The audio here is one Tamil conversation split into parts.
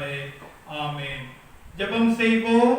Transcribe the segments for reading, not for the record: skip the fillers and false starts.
பெயராலே ஆமென். ஜெபம் செய்வோம்.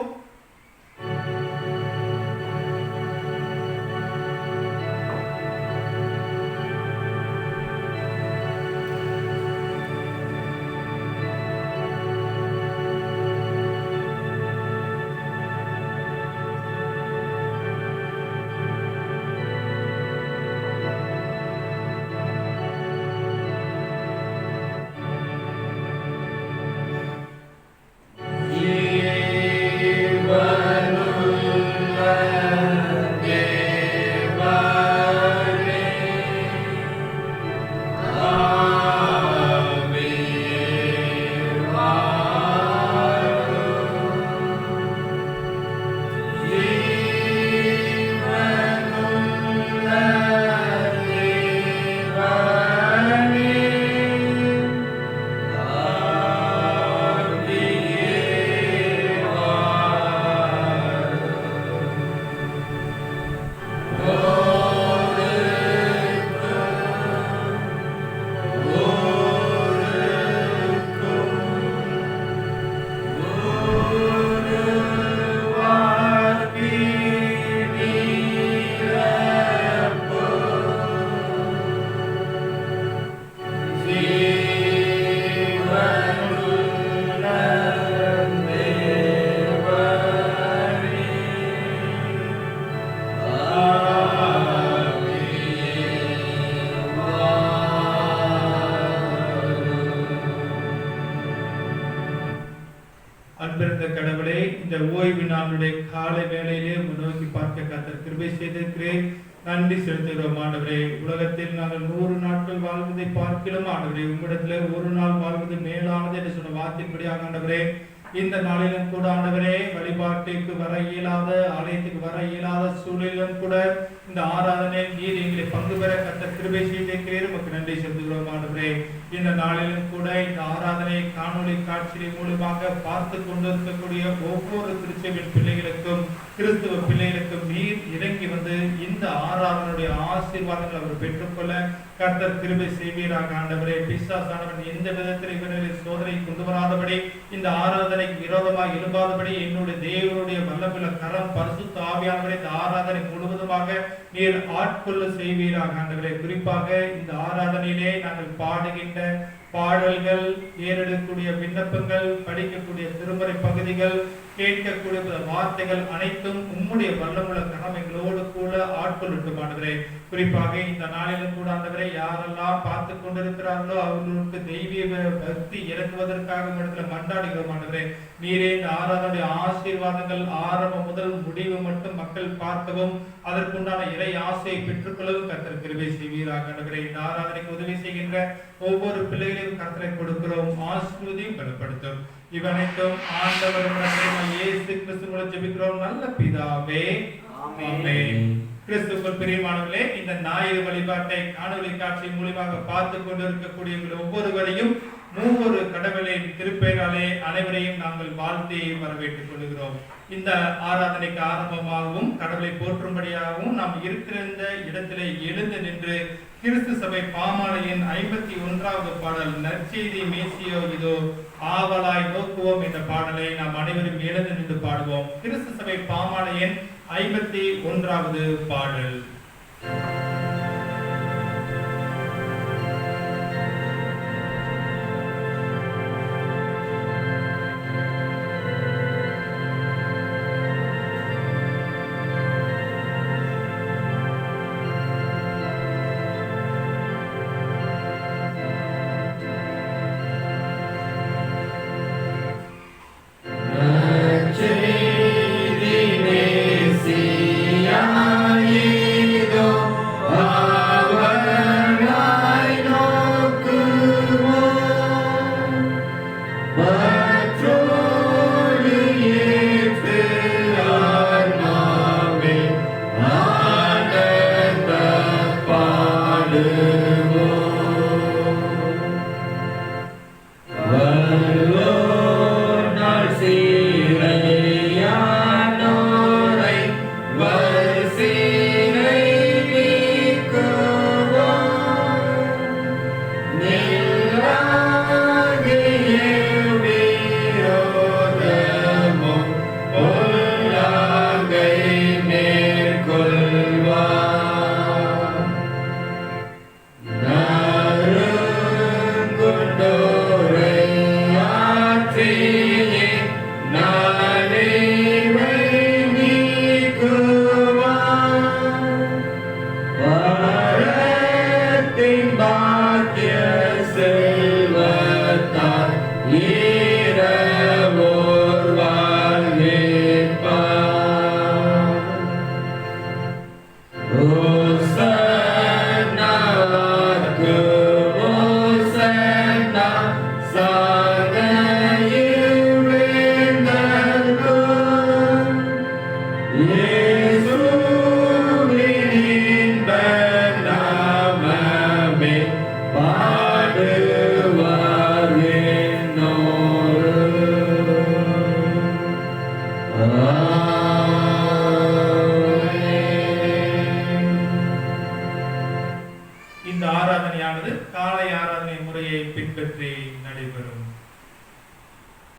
அன்பிருந்த கடவுளே, இந்த ஓய்வு நாளுடைய காலை வேளையிலே நோக்கி பார்க்க கர்த்தர் கிருபை செய்திருக்கிறேன். நன்றி செலுத்துகிறோம் ஆண்டவரே. உலகத்தில் நாங்கள் 100 நாட்கள் வாழ்வதை பார்க்கிறோம் ஆண்டவரே. உம்மிடத்திலே ஒரு நாள் வாழ்வது மேலானது என்று சொன்ன வார்த்தையின்படியாக ஆண்டவரே, இந்த நாளிலும் கூட ஆண்டவரே, வழிபாட்டுக்கு வர இயலாத, ஆலயத்துக்கு வர இயலாத சூழலிலும் கூட இந்த ஆராதனை நீர் எங்களை பங்கு பெற கர்த்தர் கிருபை செய்திருக்கிறீர். உமக்கு நன்றி செலுத்துகிறோம் ஆண்டவரே. இந்த நாளிலும் கூட இந்த ஆராதனை காணொளி காட்சியின் மூலமாக பார்த்து கொண்டிருக்கக்கூடிய ஒவ்வொரு திருச்சபையின் பிள்ளைகளுக்கும், கிறிஸ்துவ பிள்ளைகளுக்கும் நீர் இறங்கி வந்து இந்த ஆராதனுடைய ஆசீர்வாதங்கள் அவர் பெற்றுக்கொள்ள கர்த்தர் கிருபை செய்வீராக ஆண்டவரே. பிசாசானவன் எந்த விதத்தில் இவர்களை சோதனை கொண்டு வராதபடி, இந்த ஆராதனைக்கு விரோதமாக எழும்பாதபடி என்னுடைய தேவனுடைய வல்லமையுள்ள கரம் பரிசுத்த ஆவியானவரே இந்த ஆராதனை முழுவதுமாக நீர் ஆட்கொள்ள செய்வீராக ஆண்டவரே. குறிப்பாக இந்த ஆராதனையிலே நாங்கள் பாடுகின்ற பாடல்கள், ஏறெடுக்கக்கூடிய விண்ணப்பங்கள், படிக்கக்கூடிய திருமறை பகுதிகள், கேட்கக்கூடிய வார்த்தைகள் அனைத்தும் உம்முடைய வல்லமுள்ள கரம் எங்களோடு கூட ஆட்கொள்ளட்டும் ஆண்டவரே. குறிப்பாக இந்த நாளிலும் கூட ஆண்டவரே, யாரெல்லாம் பார்த்து கொண்டிருக்கிறார்களோ அவர்களுக்கு தெய்வீக பக்தி இறங்குவதற்காக இடத்துல மன்றாடுகிறோம் ஆண்டவரே. நீரே இந்த ஆராதனுடைய ஆசீர்வாதங்கள் ஆரம்பம் முதல் முடிவு மட்டும் மக்கள் பார்க்கவும், அதற்குண்டான இறை ஆசையை பெற்றுக்கொள்ளவும் கர்த்தர் கிருபை செய்வீராக ஆண்டவரே. இந்த ஆராதனைக்கு உதவி செய்கின்ற ஒவ்வொரு பிள்ளைகளையும் கர்த்தரை கொடுக்கிறோம். ஆசீர்வதியும் பலப்படுத்தும். இவனைத்தும் ஆண்டவர் இயேசு கிறிஸ்துவுடன் ஜெபிக்கிறோம் நல்ல பிதாவே, ஆமென். கிறிஸ்துவுக்குள் பிரியமானவர்களே, இந்த ஞாயிறு வழிபாட்டை காணொளி காட்சி மூலமாக பார்த்து கொண்டிருக்கக்கூடிய ஒவ்வொருவரையும் மூவொரு கடவுளின் திருப்பெயராலே அனைவரையும் நாங்கள் வாழ்த்தி வரவேற்றுக் கொள்கிறோம். இந்த ஆராதனைக்கு ஆரம்பமாகவும் கடவுளை போற்றும்படியாகவும் நாம் இருக்கிற இடத்திலே எழுந்து நின்று கிறிஸ்து சபை பாமாலையின் 51வது பாடல் நற்செய்தி மேசியோ இதோ ஆவலாய் நோக்குவோம் என்ற பாடலை நாம் அனைவரும் எழுந்து நின்று பாடுவோம். கிறிஸ்து சபை பாமாலையின் 51வது பாடல்.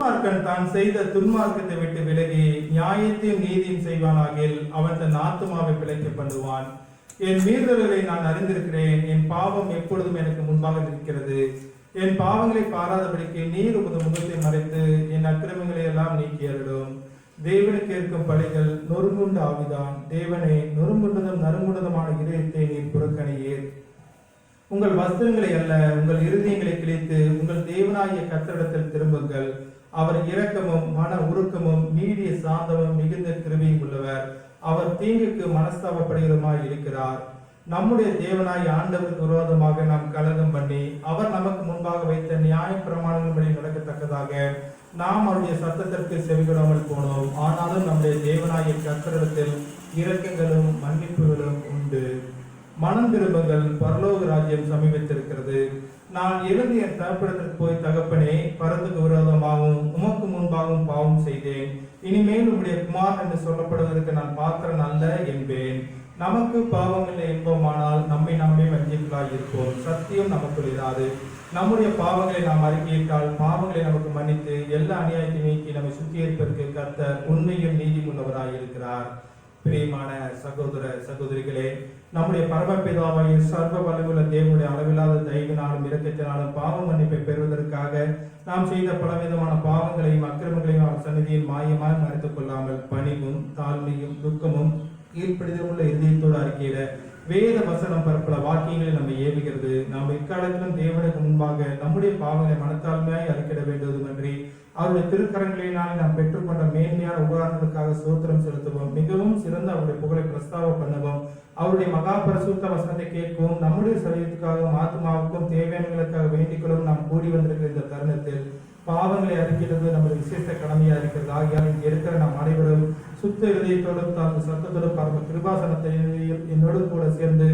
துன்மார்க்கன் தான் செய்த துன்மார்க்கத்தை விட்டு விலகி நியாயத்தையும் நீதியும் செய்வானாகில் அவன் தன் ஆத்துமாவை பிழைக்க பண்ணுவான். என் மீறுதல்களை நான் அறிந்திருக்கிறேன், என் பாவம் எப்பொழுதும் எனக்கு முன்பாக இருக்கிறது. என் பாவங்களை பாராதபடிக்கு நீர் உமது முகத்தை மறைத்து என் அக்கிரமங்களை எல்லாம் நீக்கி அருளும். தேவனுக்கு இருக்கும் பலிகள் நொறுங்குண்ட ஆவிதான். தேவனை நொறுங்குண்டதும் நறுங்குண்டதுமான இதயத்தை நீர் புறக்கணியீர். உங்கள் வஸ்திரங்களை அல்ல, உங்கள் இருதயங்களை கிழித்து உங்கள் தேவனாகிய கர்த்தரிடத்தில் திரும்புங்கள். அவர் இரக்கமும் மன உருக்கமும் நீடிய சாந்தமும் மிகுந்த கிருபையும் உள்ளவர். அவர் தீங்குக்கு மனஸ்தாபப்படுகிறமாய் இருக்கிறார். நம்முடைய தேவனாய் ஆண்டவருக்கு விரோதமாக நாம் கலகம் பண்ணி அவர் நமக்கு முன்பாக வைத்த நியாய பிரமாணங்களின்படி நடக்கத்தக்கதாக நாம் அவருடைய சத்தத்திற்கு செவிகொடாமல் போனோம். ஆனாலும் நம்முடைய தேவனாகிய கர்த்தரிடத்தில் இரக்கங்களும் மன்னிப்புகளும் உண்டு. மனம் திரும்புங்கள், பரலோக ராஜ்யம் சமீபித்திருக்கிறது. நான் எழுந்து என் தகப்பனிடத்திற்கு போய், தகப்பனே, பரத்துக்கு விரோதமாகவும் உமக்கு முன்பாகவும் பாவம் செய்தேன். இனிமேல் உம்முடைய குமாரன் என்று சொல்லப்படுவதற்கு நான் பாத்திரன் அல்ல என்பேன். நமக்கு பாவங்கள் என்போமானால் நம்மை நாமே வஞ்சிக்கலாய் இருப்போம். சத்தியம் நமக்குள் இராது. நம்முடைய பாவங்களை நாம் அறிக்கையிட்டால் பாவங்களை நமக்கு மன்னித்து எல்லா அநியாயத்தை நீக்கி நம்மை சுத்திகரிப்பதற்கு கர்த்தர் உண்மையும் நீதியும் உள்ளவராய் இருக்கிறார். பிரியமான சகோதர சகோதரிகளே, நம்முடைய பரமபிதாவாகிய சர்வ வல்லமையுள்ள தேவனுடைய அளவில்லாத தயவினாலும் இரக்கத்தினாலும் பாவ மன்னிப்பை பெறுவதற்காக நாம் செய்த பலவிதமான பாவங்களையும் அக்கிரமங்களையும் அவர் சந்நிதியில் மாயமாக மறைத்துக் கொள்ளாமல் பணிவும் தாழ்மையும் துக்கமும் ஈர்ப்பிடிதமுள்ள இதயத்தோடு அறிக்கையிட வேத வசனம் பரப்பல வாக்கியங்களை நம்ம ஏவுகிறது. நாம் இக்காலத்திலும் தேவனுக்கு முன்பாக நம்முடைய பாவங்களை மனத்தாழ்மையாய் அறிக்கிட வேண்டுவதுமன்றி அவருடைய திருக்கரங்களினால் நாம் பெற்றுக்கொண்ட மேன்மையான உபகாரங்களுக்காக சோத்திரம் செலுத்துவோம். மிகவும் சிறந்த அவருடைய புகழை பிரஸ்தாபம் பண்ணுவோம். அவருடைய மகா பரிசுத்த வசனத்தை கேட்கவும் நம்முடைய சரீரத்துக்காகவும் ஆத்மாவுக்கும் தேவையானங்களுக்காக வேண்டிக்கொள்ளும் நாம் கூடி வந்திருக்கிற இந்த தருணத்தில் பாவங்களை அறிக்கிறது நம்முடைய விசேஷ கடமையா இருக்கிறது. ஆகியால் இங்கே இருக்கிற நாம் அனைவரும் சுத்த இதயத்தோடும் தனது சத்தத்தோடும் பரம கிருபாசனத்தை என்னோடு கூட சேர்ந்து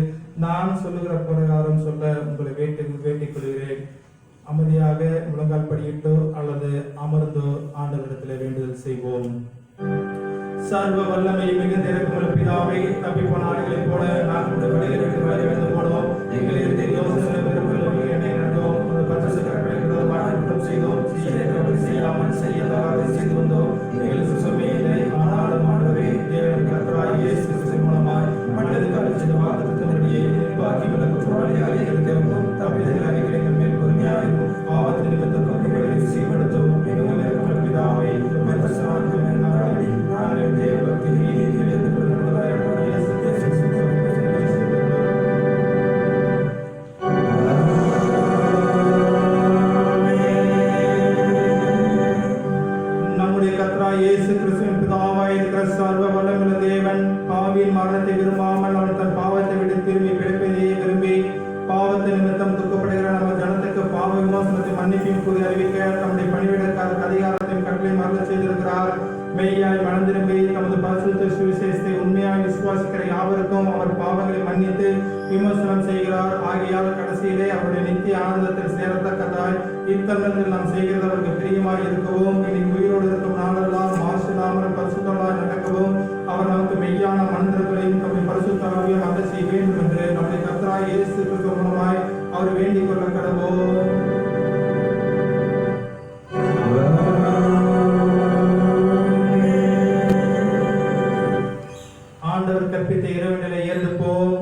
நான் சொல்லுகிற பிரகாரம் சொல்ல உங்களை வேண்டிக் கொள்கிறேன். அமைதியாக முழங்கால் படியிட்டோ அல்லது அமர்ந்தோ ஆண்டவரிடத்தில் வேண்டுதல் செய்வோம். சர்வ வல்லமை மிகுந்த இரக்கமுள்ள பிதாவே, தப்பிப்போன ஆடுகளைப் போல நாங்கள் வழிகளுக்கு வழிவந்து போனோம். எங்களை செய்தோம், செய்யாமல் செய்யலாக செய்து வந்தோம். எங்களுக்கு சுகமே இல்லை. ஆனாலும் ஆண்டவரே, தேவன் கர்த்தராகிய இயேசு கிறிஸ்து மூலமாய் மனிதனுக்கு அளித்த வாக்குத்தத்தத்தின்படியே பாக்கி விளக்கத்தோடு எங்களுக்கு தப்பிதலாக எங்கள் மேல் பொறுமையாகவும் பாவத்தின் நிமித்தம் பங்குகளை சீர்படுத்தும். எங்கள் இரக்கமுள்ள பிதாவே, நாங்கள் தேவபக்தி நீதியில் இருந்து கொள்வதாய் இயேசு கிறிஸ்துவின் பிதாவாய் இருக்கிற சர்வ வல்லமையுள்ள தேவன் பாவியின் மரணத்தை விரும்பாமல் அவன் தன் பாவத்தை விட்டு திரும்பி பிழைப்பதையே விரும்பி பாவத்தை நிமித்தம் துக்கப்படுகிற நம்ம ஜனத்துக்கு பாவ விமோசனத்தை மன்னிப்பையும் கூறி அறிவிக்க தம்முடைய பணிவிடக்காரருக்கு அதிகாரத்தையும் கட்டளையும் அருள செய்திருக்கிறார். மெய்யாய் மனம் திரும்பி தமது பரிசுத்த சுவிசேஷத்தை உண்மையாய் விசுவாசிக்கிற யாவருக்கும் அவர் பாவங்களை மன்னித்து விமோசனம் செய்கிறார். ஆகையால் கடைசியிலே அவருடைய நித்திய ஆனந்தத்தில் சேரத்தக்கதாய் இத்தருணத்தில் நாம் செய்கிறது அவருக்கு பிரியமாய் இருக்கவும் இனி உயிரோடு இருக்கும் நாளெல்லாம் மாசுலாமல் பரிசுத்தமாய் நடக்கவும் அவர் நமக்கு மெய்யான மந்திரங்களையும் நம்முடைய பரிசுத்தாவியும் அங்க செய்ய வேண்டும் என்று நம்முடைய கர்த்தராகிய இயேசு கிறிஸ்து மூலமாய் அவர் வேண்டிக் கொள்ள கடவோம். ஆண்டவர் கற்பித்த இறைவனிலே எழுப்போம்.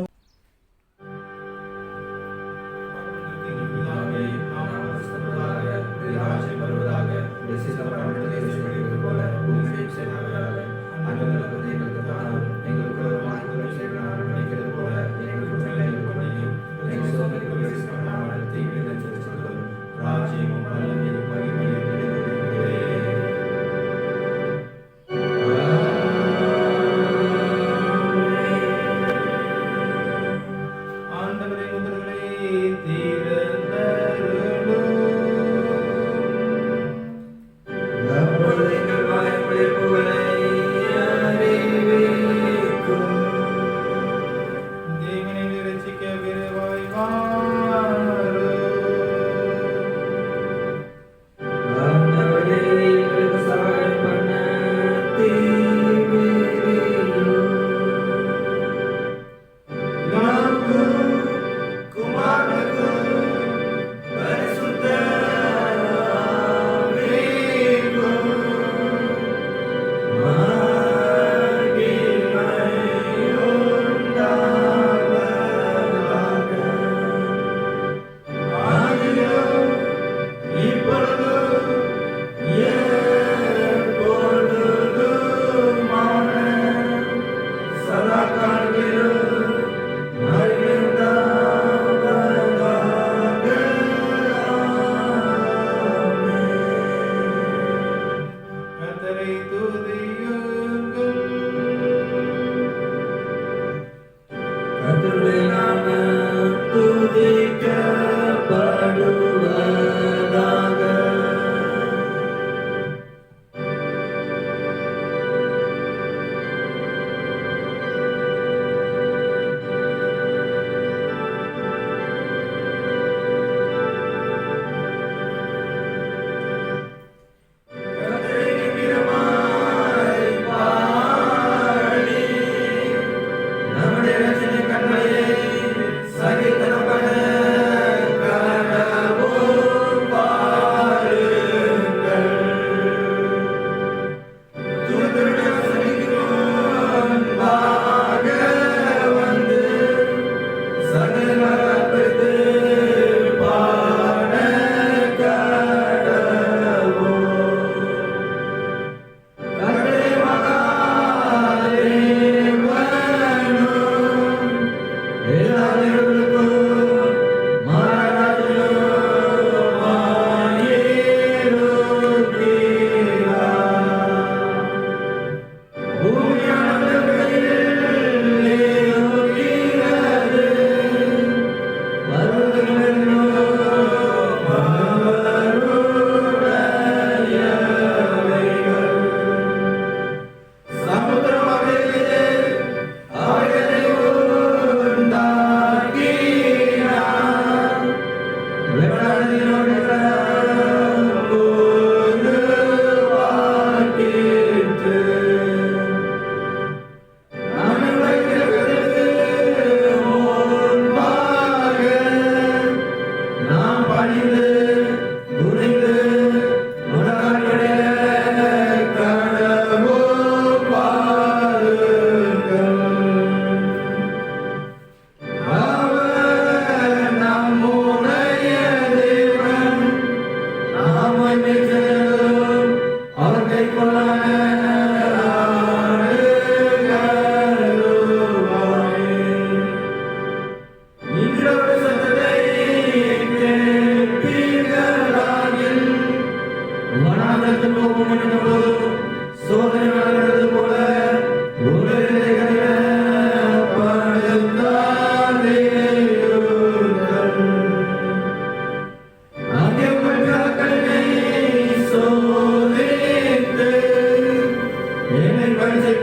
கோபம் என்ற போது சோதனை நடந்தது போல உங்களை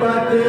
பார்த்து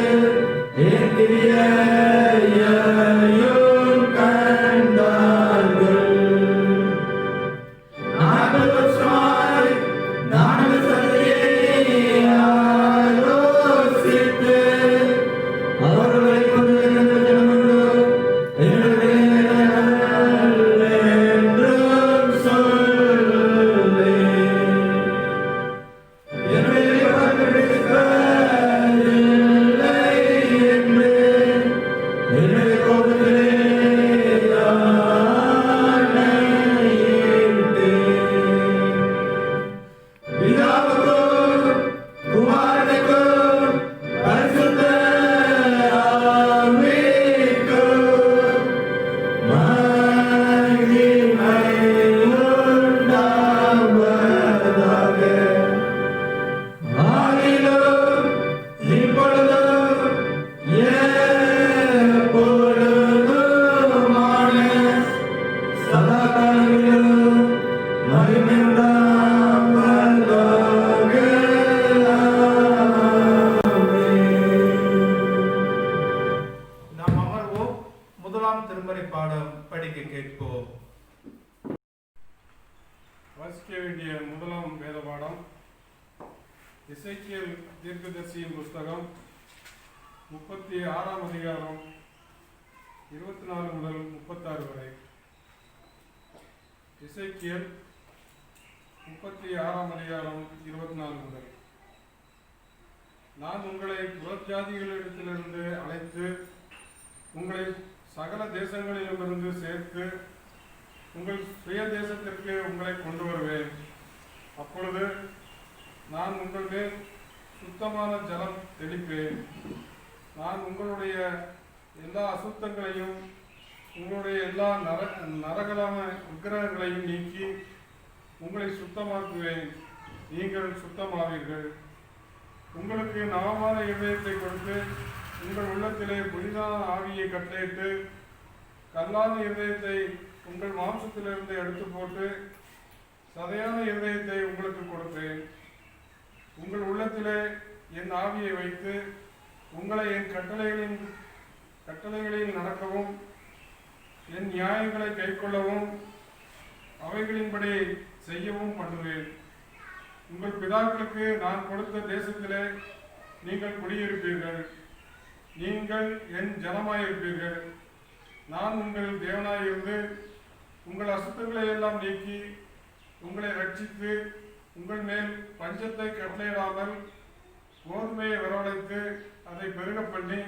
எசேக்கியேல் தீர்க்கதரிசியின் புஸ்தகம் 36ஆம் அதிகாரம் 24 முதல் 36 வரை. எசேக்கியேல் 36ஆம் அதிகாரம் 24 முதல். நான் உங்களை புறஜாதிகளிடத்திலிருந்து அழைத்து உங்களை சகல தேசங்களிலிருந்து சேர்த்து உங்கள் சுய தேசத்திற்கு உங்களை கொண்டு வருவேன். அப்பொழுது நான் உங்கள் மேல் சுத்தமான ஜலம் தெளிப்பேன். நான் உங்களுடைய எல்லா அசுத்தங்களையும் உங்களுடைய எல்லா நரகலான விக்கிரகங்களையும் நீக்கி உங்களை சுத்தமாக்குவேன். நீங்கள் சுத்தமாவீர்கள். உங்களுக்கு நவமான இதயத்தை கொடுத்து உங்கள் உள்ளத்திலே புதிதான ஆவியை கட்டளையிட்டு கல்லான இதயத்தை உங்கள் மாம்சத்திலிருந்து எடுத்து போட்டு சதையான இதயத்தை உங்களுக்கு கொடுப்பேன். உங்கள் உள்ளத்திலே என் ஆவியை வைத்து உங்களை என் கட்டளைகளில் நடக்கவும் என் நியாயங்களை கைக்கொள்ளவும் அவைகளின்படி செய்யவும் பண்ணுவேன். உங்கள் பிதாக்களுக்கு நான் கொடுத்த தேசத்திலே நீங்கள் குடியிருப்பீர்கள். நீங்கள் என் ஜனமாயிருப்பீர்கள். நான் உங்கள் தேவனாயிருந்து உங்கள் அசுத்தங்களை எல்லாம் நீக்கி உங்களை ரட்சித்து உங்கள் மேல் பஞ்சத்தை கட்டளையிடாமல் கோதுமையை வரவழைத்து அதை பெருக பண்ணி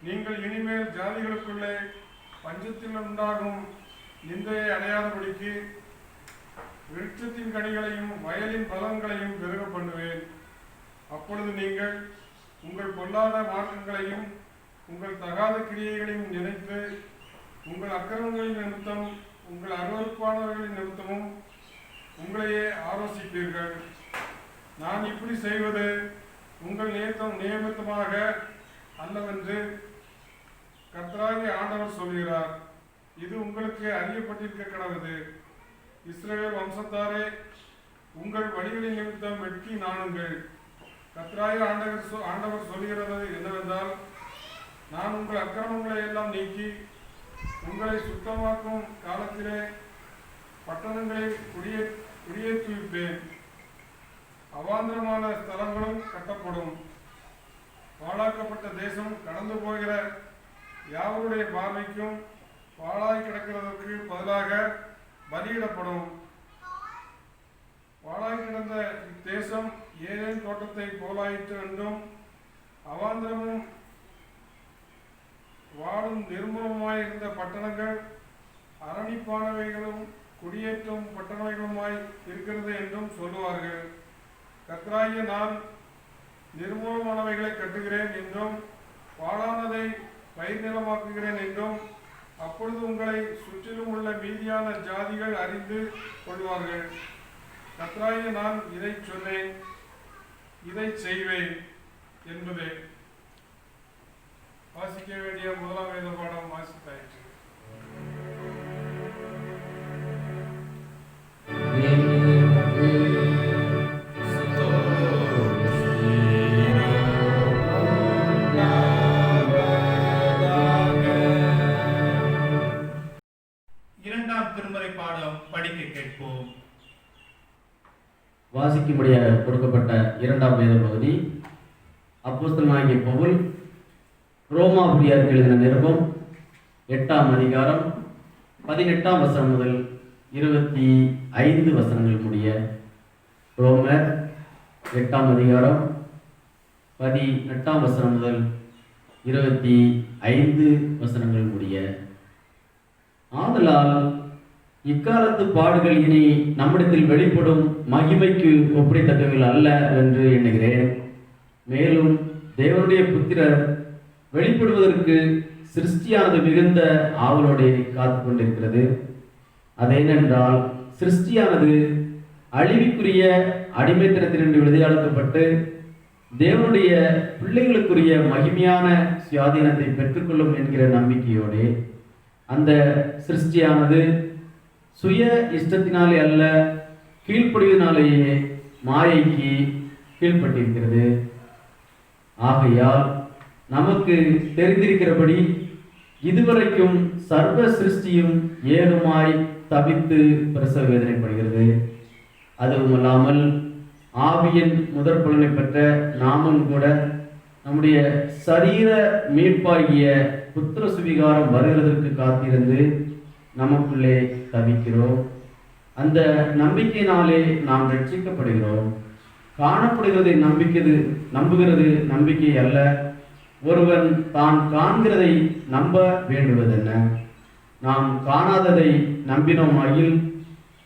நீங்கள் இனிமேல் ஜாதிகளுக்குள்ளே பஞ்சத்தில் உண்டாகும் நிந்தையை அடையாதபடிக்கு விருட்சத்தின் கனிகளையும் வயலின் பலன்களையும் பெருக பண்ணுவேன். அப்பொழுது நீங்கள் உங்கள் பொல்லாத மார்க்கங்களையும் உங்கள் தகாத கிரியைகளையும் நினைத்து உங்கள் அக்கிரமங்களின் நிமித்தம் உங்கள் அருவருப்பானவர்களின் நிமித்தமும் உங்களையே ஆலோசிப்பீர்கள். நான் இப்படி செய்வது உங்கள் நியமித்தமாக அல்லவென்று கர்த்தராகிய ஆண்டவர் சொல்கிறார். இது உங்களுக்கு அறியப்பட்டிருக்க கடவுது. இஸ்ரவேல் வம்சத்தாரே, உங்கள் வழிகளின் நிமித்தம் வெட்கி நாணுங்கள். கர்த்தராகிய ஆண்டவர் சொல்கிறது என்னவென்றால், நான் உங்கள் அக்கிரமங்களை எல்லாம் நீக்கி உங்களை சுத்தமாக்கும் காலத்திலே பட்டணங்களை குடியேற்றுவிப்பேன். அவாந்திரமான ஸ்தலங்களும் கட்டப்படும். பாழாக்கப்பட்ட தேசம் கடந்து போகிற யாவருடைய பார்வைக்கும் பாழாய் கிடக்கிறதற்கு பதிலாக பலியிடப்படும். பாழாய் கிடந்த இத்தேசம் ஏதேன் தோட்டத்தை போலாயிற்று என்றும் அவாந்திரமும் வாழும் நிர்மூலமாயிருந்த பட்டணங்கள் அரணிப்பானவைகளும் குடியேற்றும் பட்டணங்களுமாய் இருக்கிறது என்றும் சொல்லுவார்கள். கர்த்தராகிய நான் நிர்மூலமானவைகளை கட்டுகிறேன் என்றும் பாழானதை பயிர் நிலமாக்குகிறேன் என்றும் அப்பொழுது உங்களை சுற்றிலும் உள்ள மீதியான ஜாதிகள் அறிந்து கொள்வார்கள். கர்த்தராகிய நான் இதை சொன்னேன். இதை செய்வேன் என்பதே. வாசிக்க வேண்டிய முதலாம் வேத பாடம் வாசித்தாயிற்று. இரண்டாம் திருமுறை பாடம் படிக்க கேட்போம். வாசிக்கும்படியாக கொடுக்கப்பட்ட இரண்டாம் வேத பகுதி அப்போஸ்தலனாகிய பவுல் ரோமாபுரியாருக்கு எழுதின நிருபம் 8ஆம் அதிகாரம் 18ஆம் வசனம் முதல் 25 வசனங்கள் முடிய. ரோமர் 8ஆம் அதிகாரம் 18ஆம் வசனம் முதல் 25 வசனங்கள் முடிய. ஆதலால் இக்காலத்து பாடுகள் இனி நம்மிடத்தில் வெளிப்படும் மகிமைக்கு ஒப்பிடத்தக்கவைகள் அல்ல என்று எண்ணுகிறேன். மேலும் தேவனுடைய புத்திரர் வெளிப்படுவதற்கு சிருஷ்டியானது மிகுந்த ஆவலோடு காத்து கொண்டிருக்கிறது. அதேனென்றால் சிருஷ்டியானது அழிவுக்குரிய அடிமைத்தனத்திலிருந்து விடுதலையாக்கப்பட்டு தேவனுடைய பிள்ளைகளுக்குரிய மகிமையான சுயாதீனத்தை பெற்றுக்கொள்ளும் என்கிற நம்பிக்கையோடு அந்த சிருஷ்டியானது சுய இஷ்டத்தினாலே அல்ல, கீழ்ப்படிவினாலேயே மாயைக்கு கீழ்ப்பட்டிருக்கிறது. ஆகையால் நமக்கு தெரிந்திருக்கிறபடி இதுவரைக்கும் சர்வ சிருஷ்டியும் ஏகமாய் தவித்து பிரசவ வேதனைப்படுகிறது. அதுவுமல்லாமல் ஆவியின் முதற் பலனை பெற்ற நாமும் கூட நம்முடைய சரீர மீட்பாகிய புத்திர சுவிகாரம் வருகிறதற்கு காத்திருந்து நமக்குள்ளே தவிக்கிறோம். அந்த நம்பிக்கையினாலே நாம் ரட்சிக்கப்படுகிறோம். காணப்படுகிறதை நம்புகிறது நம்பிக்கை அல்ல. ஒருவன் தான் காண்கிறதை நம்ப வேண்டுவதென்ன? நாம் காணாததை நம்பினோமாயில்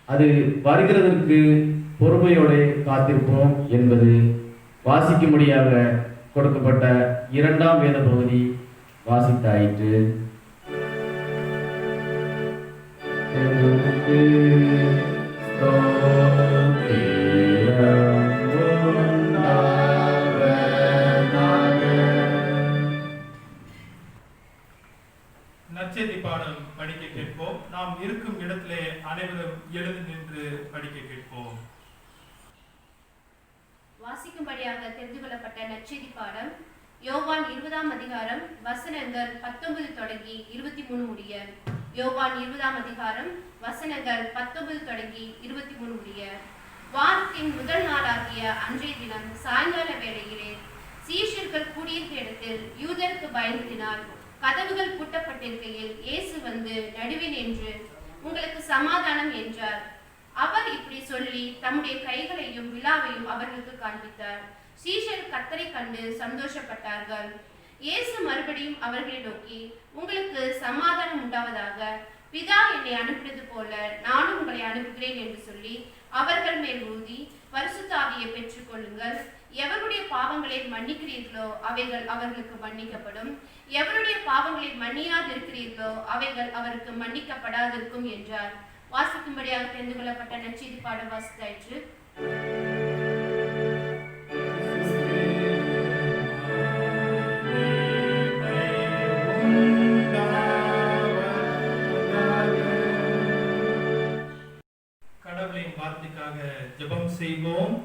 அது வருகிறதற்கு பொறுமையோடு காத்திருப்போம் என்பது வாசிக்கும்படியாக கொடுக்கப்பட்ட இரண்டாம் வேத பகுதி வாசித்தாயிற்று. நற்செய்தி பாடம் படிக்க கேட்போம். நாம் இருக்கும் இடத்திலே அனைவரும் எழுந்து நின்று படிக்க கேட்போம். வாசிக்கும்படியாக தெரிந்து கொள்ளப்பட்ட நற்செய்தி பாடம் யோவான் 20ஆம் அதிகாரம் வசனங்கள் 19 தொடங்கி 23 முடிய. யோவான் 20ஆம் அதிகாரம் வசனங்கள் 19 தொடங்கி 23 முடிய. வாரத்தின் முதல் நாளாகிய அன்றைய தினம் சாயங்கால வேளையிலே சீஷர்கள் கூடியிருந்த இடத்தில் யூதருக்கு பயந்ததினால் கதவுகள் பூட்டப்பட்டிருக்கையில் இயேசு வந்து நடுவே நின்று, உங்களுக்கு சமாதானம் என்றார். அவர் இப்படி சொல்லி தம்முடைய கைகளையும் விலாவையும் அவர்களுக்கு காண்பித்தார். சீஷர் கர்த்தரை கண்டு சந்தோஷப்பட்டார்கள். இயேசு மறுபடியும் அவர்களை நோக்கி, உங்களுக்கு சமாதானம் உண்டாவதாக. பிதா என்னை அனுப்பினது போல நானும் உங்களை அனுப்புகிறேன் என்று சொல்லி அவர்கள் மேல் ஊதி, பரிசுத்த ஆவியை பெற்றுக்கொள்ளுங்கள். எவருடைய பாவங்களை மன்னிக்கிறீர்களோ அவைகள் அவர்களுக்கு மன்னிக்கப்படும், எவருடைய பாவங்களை மன்னியாதிருக்கிறீர்களோ அவைகள் அவருக்கு மன்னிக்கப்படாதிருக்கும் என்றார். வாசிக்கும்படியாக தெரிந்து கொள்ளப்பட்ட நற்செய்தி பாடம் வாசித்தாயிற்று. கடவுளின் வார்த்தைக்காக ஜெபம் செய்வோம்.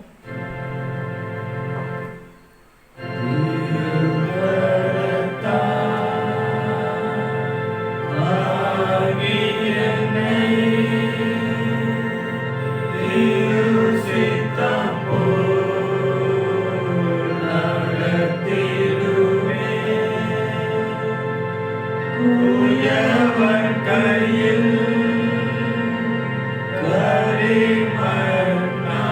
கையில் கரிமண்ணா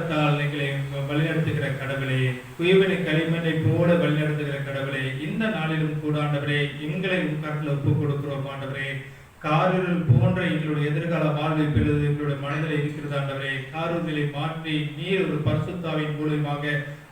வல்லரத்தால் எங்களை வழிநடத்துகிற கடவுளே, குயவனை களிமண்ணை போல வழிநடத்துகிற கடவுளே, இந்த நாளிலும் கூட ஆண்டவரே எங்களை கருத்தில் ஒப்புக் கொடுக்கிறோம் ஆண்டவரே. காரூரில் போன்ற எங்களுடைய எதிர்கால வாழ்வை பெறுவது எங்களுடைய மனதில் இருக்கிறது ஆண்டவரே. காரூர்களை மாற்றி நீர் ஒரு பரிசுத்தாவின் மூலமாக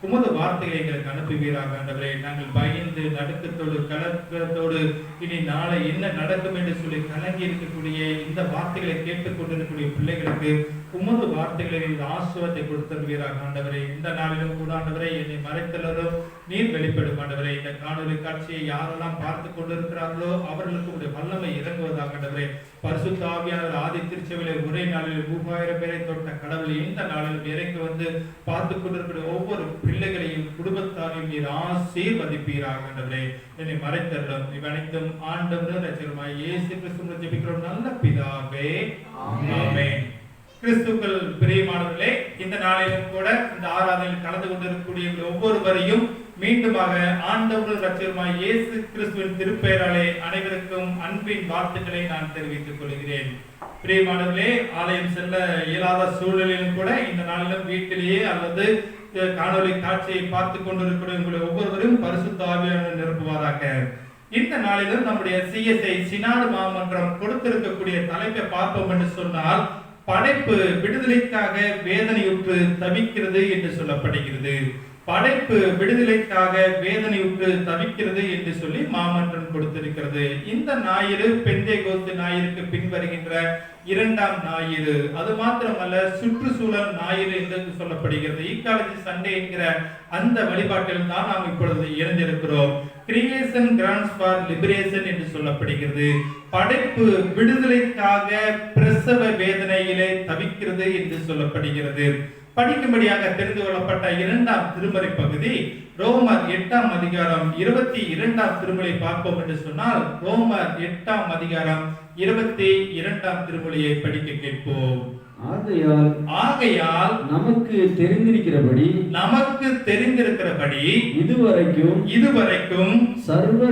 உமது வார்த்தைகளை எங்களுக்கு அனுப்புவீராக ஆண்டவரே. நாங்கள் பயந்து நடுக்கத்தோடு கலக்கத்தோடு இனி நாளை என்ன நடக்கும் என்று சொல்லி கலங்கி இருக்கக்கூடிய இந்த வார்த்தைகளை கேட்டுக்கொண்டிருக்கக்கூடிய பிள்ளைகளுக்கு உமது வார்த்தைகளை ஆசுவத்தை கொடுத்தருவீராக ஆண்டவரே. இந்த நாளிலும் கூட ஆண்டவரே என்னை மறைத்தலரும் நீர் வெளிப்படும் ஆண்டவரே. இந்த காணொலி காட்சியை யாரெல்லாம் பார்த்து கொண்டிருக்கிறார்களோ அவர்களுக்கு உடைய வல்லமை இறங்குவதாக ஆண்டவரே. பரிசுத்த ஆவியானவர் ஆதி திருச்சபையிலே ஒரே நாளில் 3000 பேரை தொட்ட கடவுளை இந்த நாளிலும் இறங்கி வந்து பார்த்து கொண்டிருக்கிற ஒவ்வொரு பிள்ளைகளையும் குடும்பத்தாரையும் நீர் ஆசீர்வதிப்பீராக ஆண்டவரே. என்னை மறைத்தரலும் இவனைத்தும் ஆண்டவர் ரட்சகருமாய் இயேசு கிறிஸ்துவின் ஜெபிக்கிறோம் நல்ல பிதாவே, ஆமென். கிறிஸ்துக்கள் பிரியமானவர்களே, இந்த நாளிலும் கூட இந்த ஆராதனையில் கலந்து கொண்டிருக்கக்கூடிய ஒவ்வொருவரையும் மீண்டுமாக ஆண்டவர் ரட்சகருமாய் இயேசு கிறிஸ்துவின் திருப்பெயராலே அனைவருக்கும் அன்பின் வாழ்த்துக்களை நான் தெரிவித்துக் கொள்கிறேன். பிரியமானவர்களே, ஆலயம் செல்ல இயலாத சூழலிலும் கூட இந்த நாளிலும் வீட்டிலேயே அல்லது காணொலி காட்சியை பார்த்து கொண்டிருக்கிற உங்களை ஒவ்வொருவரும் பரிசுத்த ஆவியானவர் நிரப்புவாராக. இந்த நாளிலும் நம்முடைய CSI சினாடு மாமன்றம் கொடுத்திருக்கக்கூடிய தலைப்பை பார்ப்போம் என்று சொன்னால், படைப்பு விடுதலைக்காக வேதனையுற்று தவிக்கிறது என்று சொல்லப்படுகிறது. படைப்பு விடுதலைக்காக வேதனையுற்று தவிக்கிறது என்று சொல்லி மாமன்றம் கொடுத்திருக்கிறது. இந்த ஞாயிறு பெந்தேகோஸ்து ஞாயிறுக்கு பின் வருகின்ற 2ஆம் ஞாயிறு. அது மாத்திரமல்ல, சுற்றுச்சூழல் ஞாயிறு என்று சொல்லப்படுகிறது. ஈக்காலஜி சண்டே என்கிற அந்த வழிபாட்டில் தான் நாம் இப்பொழுது இணைந்திருக்கிறோம். கிரியேஷன் கிராண்ட்ஸ் ஃபார் லிபரேஷன் என்று சொல்லப்படுகிறது. படைப்பு விடுதலைக்காக பிரசவ வேதனையிலே தவிக்கிறது என்று சொல்லப்படுகிறது. படிக்கும்படியாக தெரிந்து கொள்ளப்பட்ட 2ஆம் திருமறை பகுதி ரோமர் 8ஆம் அதிகாரம் 22ஆம் திருமொழியை பார்ப்போம் என்று சொன்னால், ரோமர் 8ஆம் அதிகாரம் 22ஆம் திருமொழியை படிக்க கேட்போம். ஆகையால் நமக்கு தெரிந்திருக்கிறபடி இதுவரைக்கும் சர்வ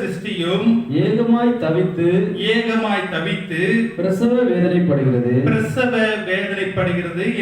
சிருஷ்டியும் ஏகமாய் தவித்து பிரசவ வேதனைப்படுகிறது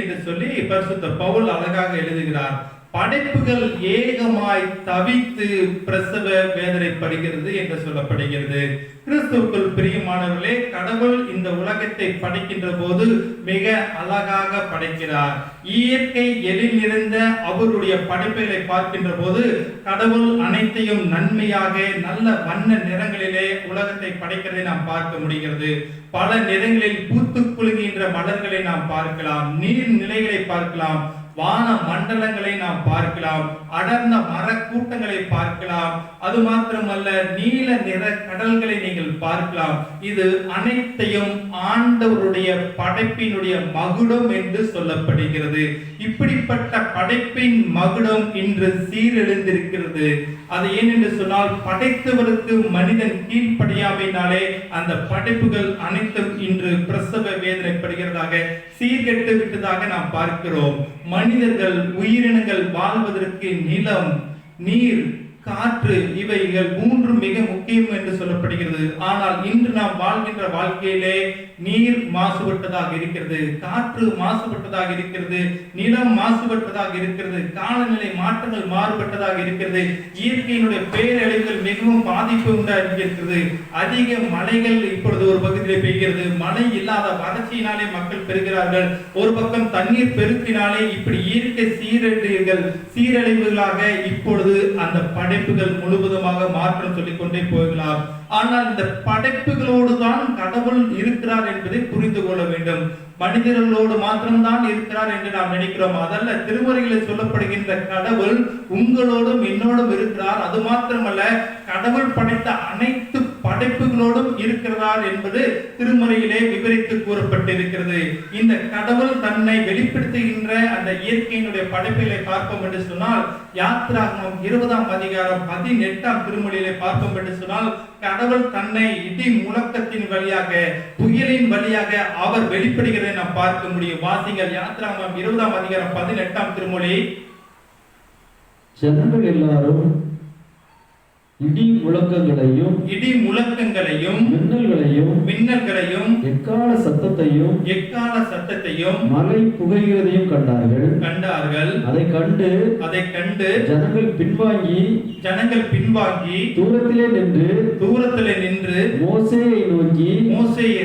என்று சொல்லி பரிசுத்த பவுல் அழகாக எழுதுகிறார். படைப்புகள் ஏகமாய் தவித்து பிரசவ வேதனைப்படுகிறது என்று சொல்லப்படுகிறது. கிறிஸ்துவுக்குள் பிரியமானவர்களே, கடவுள் இந்த உலகத்தை படைக்கின்ற போது மிக அழகாக படைக்கிறார். இயற்கை எழில் நிறைந்த அவருடைய படைப்புகளை பார்க்கின்ற போது கடவுள் அனைத்தையும் நன்மையாக நல்ல வண்ண நிறங்களிலே உலகத்தை படைக்கிறதை நாம் பார்க்க முடிகிறது. பல நிறங்களில் பூத்து குலுங்குகின்ற மலர்களை நாம் பார்க்கலாம், நீர் நிலைகளை பார்க்கலாம், வான மண்டலங்களை நாம் பார்க்கலாம், அடர்ந்த மர கூட்டங்களை பார்க்கலாம். அது மாத்திரமல்ல, நீல நிற கடல்களை நீங்கள் பார்க்கலாம். இது அனைத்தையும் ஆண்டவருடைய படைப்பினுடைய மகுடம் என்று சொல்லப்படுகிறது. இப்படிப்பட்ட படைப்பின் மகுடம் இன்று சீரெழுந்திருக்கிறது. அது ஏனென்று சொன்னால், படைத்தவருக்கு மனிதன் கீழ்ப்படியாமையினாலே அந்த படைப்புகள் அனைத்தும் இன்று பிரசவ வேதனைப்படுகிறதாக சீர்கெட்டு விட்டதாக நாம் பார்க்கிறோம். மனிதர்கள் உயிரினங்கள் வாழ்வதற்கு நிலம், நீர், காற்று இவைகள் 3 மிக முக்கியம் என்று சொல்லப்படுகிறது. ஆனால் இன்று நாம் வாழ்கின்ற வாழ்க்கையிலே நீர் மாசுபட்டதாக இருக்கிறது, காற்று மாசுபட்டதாக இருக்கிறது, நிலம் மாசுபட்டதாக இருக்கிறது, காலநிலை மாற்றங்கள் மாறுபட்டதாக இருக்கிறது, இயற்கையினுடைய பேரழிவுகள் மிகவும் பாதிப்பு உண்டாகிறது. அதிக மழைகள் இப்பொழுது ஒரு பகுதியிலே பெய்கிறது, மழை இல்லாத வறட்சியினாலே மக்கள் பெறுகிறார்கள். ஒரு பக்கம் தண்ணீர் பெருக்கினாலே இப்படி இயற்கை சீரழிவுகளாக இப்பொழுது அந்த படைப்புகள் முழுவதுமாக மாற்றம் சொல்லிக் கொண்டே போகலாம். ஆனால் இந்த படைப்புகளோடு தான் கடவுள் இருக்கிறார் என்பதை புரிந்து கொள்ள வேண்டும். மனிதர்களோடு மாத்திரம்தான் இருக்கிறார் என்று நாம் நினைக்கிறோம். அதல்ல, திருமறைகளில் சொல்லப்படுகின்ற கடவுள் உங்களோடும் என்னோடும் இருக்கிறார். அது மாத்திரமல்ல, கடவுள் படைத்த அனைத்து படைப்புகளோடும் இருக்கிறார் என்பது திருமறையிலே விவரித்து கூறப்பட்டிருக்கிறது. இந்த கடவுள் தன்னை வெளிப்படுத்துகின்ற அந்த இயற்கையினுடைய படைப்புகளை பார்ப்போம் என்று சொன்னால், யாத்திராகமம் 20ஆம் அதிகாரம் 18ஆம் திருமொழியிலே பார்ப்போம் என்று சொன்னால், கடவுள் தன்னை இடி முழக்கத்தின் வழியாக, புயலின் வழியாக அவர் வெளிப்படுகிறதை நாம் பார்க்க முடியும். வாசிங்கள் யாத்திராகமம் 20ஆம் அதிகாரம் 18ஆம் திருமொழி. ஜனங்கள் எல்லாரும் இடி முழக்கங்களையும் இடி முழக்கங்களையும் மின்னல்களையும் எக்கால சத்தத்தையும் மலை புகைகிறதையும் கண்டார்கள். அதை கண்டு ஜனங்கள் பின்வாங்கி தூரத்திலே நின்று மோசேயை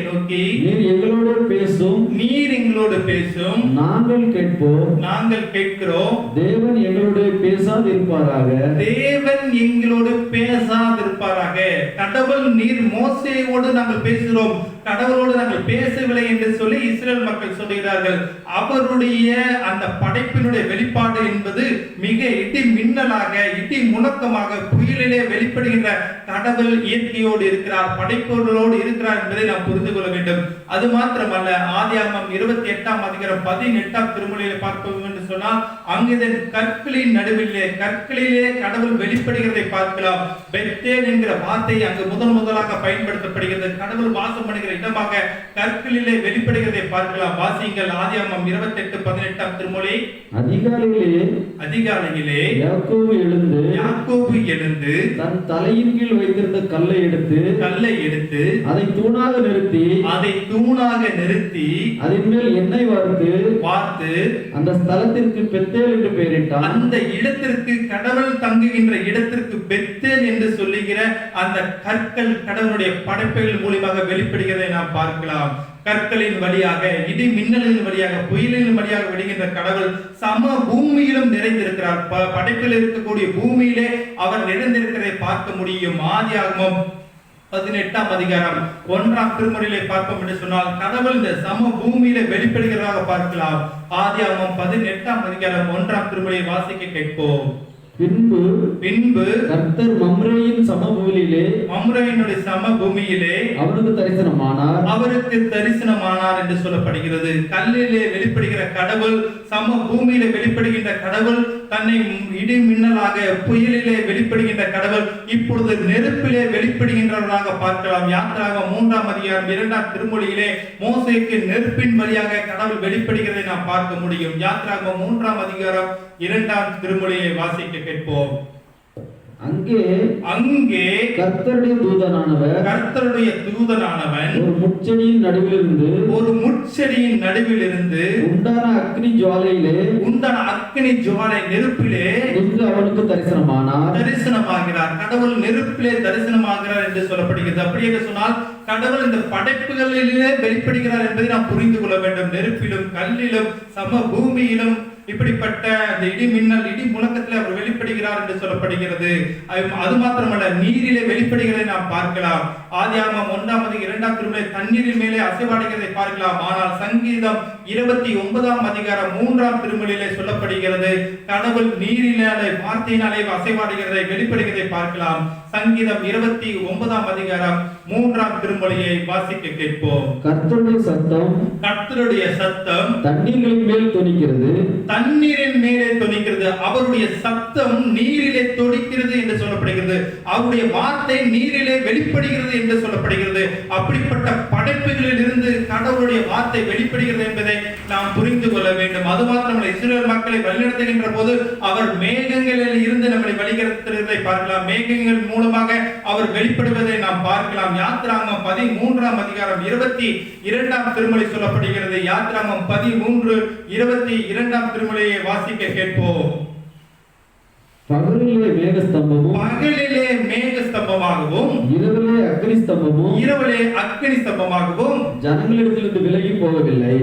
நோக்கி நீர் எங்களோடு பேசும் நாங்கள் கேட்கிறோம். தேவன் எங்களோடு பேசாதிருப்பாராக. கடவுள் நீர் மோசேயோடு நாங்கள் பேசுகிறோம், கடவுளோடு நாங்கள் பேசவில்லை என்று சொல்லி இஸ்ரேல் மக்கள் சொல்கிறார்கள். அவருடைய அந்த படைப்பினுடைய வெளிப்பாடு என்பது மிக இடி மின்னலாக, இடி முழக்கமாக, புயலிலே வெளிப்படுகின்ற கடவுள் இயற்கையோடு இருக்கிறார், படைப்புகளோடு இருக்கிறார் என்பதை நாம் புரிந்து கொள்ள வேண்டும். அது மாத்திரமல்ல, ஆதியாகமம் 28ஆம் அதிகாரம் 18ஆம் திருமுறையிலே பார்ப்போம் என்று சொன்னால், அங்குதான் கற்களின் நடுவிலே கடவுள் வெளிப்படுகிறதை பார்க்கலாம். பெத்தேல் என்கிற வார்த்தை அங்கு முதலாக பயன்படுத்தப்படுகிறது. கடவுள் வாசம் பண்ணுகிற இடமாக கற்களிலே வெளிப்படுகிறதை பார்க்கலாம். வாசியுங்கள் ஆதியாகமம் 28:18ஆம் திருமுறை. அதிகாலையிலே யாக்கோபு எழுந்து தன் தலையின் கீழ் வைத்திருந்த கல்லை எடுத்து அதை தூணாக நிறுத்தி அதன் மேல் எண்ணெய் வார்த்து அந்த ஸ்தலத்திற்கு பெத்தேல் என்று பெயரிட்டான். அந்த இடத்திற்கு, கடவுள் தங்குகின்ற இடத்திற்கு பெத்தேல் என்று சொல்லுகிற அந்த கற்கள் கடவுளுடைய படைப்புகள் மூலமாக வெளிப்படுகிறதை நாம் பார்க்கலாம். கற்களின் வழியாக, இடி மின்னலின் வழியாக, புயலின் வழியாக விடுகின்ற கடவுள் சம பூமியிலும் நிறைந்திருக்கிறார். படைப்பில் இருக்கக்கூடிய பூமியிலே அவர் நிறைந்திருக்கிறதை பார்க்க முடியும். ஆதியாகமம் 18ஆம் அதிகாரம் 1ஆம் திருமுறையிலே பார்ப்போம் என்று சொன்னால், கடவுள் இந்த சம பூமியிலே வெளிப்படுகிறதாக பார்க்கலாம். ஆதியாகமம் 18ஆம் அதிகாரம் 1ஆம் திருமுறையை வாசிக்க கேட்போம். பின்பு கர்த்தர் மம்ரேயின் சமபூமியிலே அவருக்கு தரிசனமானார் என்று சொல்லப்படுகிறது. கல்லிலே வெளிப்படுகிற கடவுள், சம பூமியிலே வெளிப்படுகின்ற கடவுள், தன்னை இடி மின்னலாக, புயலிலே வெளிப்படுகின்ற கடவுள் இப்பொழுது நெருப்பிலே வெளிப்படுகின்றவராக பார்க்கலாம். யாத்திராகமம் 3ஆம் அதிகாரம் 2ஆம் திருமொழியிலே மோசேக்கு நெருப்பின் வழியாக கடவுள் வெளிப்படுகிறதை நாம் பார்க்க முடியும். யாத்திராகமம் 3ஆம் அதிகாரம் 2ஆம் திருமொழியை வாசிக்க கேட்போம். அங்கே கர்த்தருடைய தூதனானவன் ஒரு முட்செடியின் நடுவிலிருந்து உண்டான அக்னி ஜுவாலை நெருப்பிலே நின்று அவனுக்கு தரிசனமாகிறார். கடவுள் நெருப்பிலே தரிசனமாகிறார் என்று சொல்லப்படுகிறது. அப்படி என்று சொன்னால், கடவுள் இந்த படைப்புகளிலே வெளிப்படுகிறார் என்பதை நாம் புரிந்து கொள்ள வேண்டும். நெருப்பிலும், கல்லிலும், சம பூமியிலும் இப்படிப்பட்ட அந்த இடி மின்னல், இடி முழக்கத்தில் அவர் வெளிப்படுகிறார் என்று சொல்லப்படுகிறது. அது மாத்திரமல்ல, நீரிலே வெளிப்படுகிறதை நாம் பார்க்கலாம். ஆதியாகமம் 1ஆம் அதிகாரம் 2ஆம் திருமுறை தண்ணீரின் மேலே அசைவாடுகிறதை பார்க்கலாம். ஆனால் சங்கீதம் 29ஆம் அதிகாரம் 3ஆம் திருமுறையிலே சொல்லப்படுகிறது, கடவுள் நீரினாலே, வார்த்தையினாலே அசைவாடுகிறதை, வெளிப்படுகிறதை பார்க்கலாம். சங்கீதம் 29ஆம் அதிகாரம் 3ஆம் திருமுறையை வாசிக்க கேட்போம். கர்த்தருடைய சத்தம் தண்ணீரின் மேலே தொனிக்கிறது. அவருடைய சத்தம் நீரிலே தொனிக்கிறது என்று சொல்லப்படுகிறது. அவருடைய வார்த்தை நீரிலே வெளிப்படுகிறது என்று சொல்லப்படுகிறது. அப்படிப்பட்ட படைப்புகளில் இருந்து கடவுளுடைய வார்த்தை வெளிப்படுகிறது என்பதை நாம் புரிந்து கொள்ள வேண்டும். அது மாத்திரமல்ல, இஸ்ரவேல் மக்களை வழிநடத்துகின்ற போது அவர் மேகங்களில் இருந்து நம்மை வழிநடத்துவதை பார்க்கலாம். மேகங்கள் மூலமாக அவர் வெளிப்படுவதை நாம் பார்க்கலாம். யாத்திராகமம் 13ஆம் அதிகாரம் 22ஆம் திருமுறை சொல்லப்படுகிறது. யாத்திராகமம் 13:22ஆம் திருமுறையை வாசிக்க கேட்போம். பகலிலே மேகஸ்தம்பமாகவும் இரவிலே அக்கினி ஸ்தம்பமாகவும் ஜனங்களிடத்திலிருந்து விலகி போகவில்லை.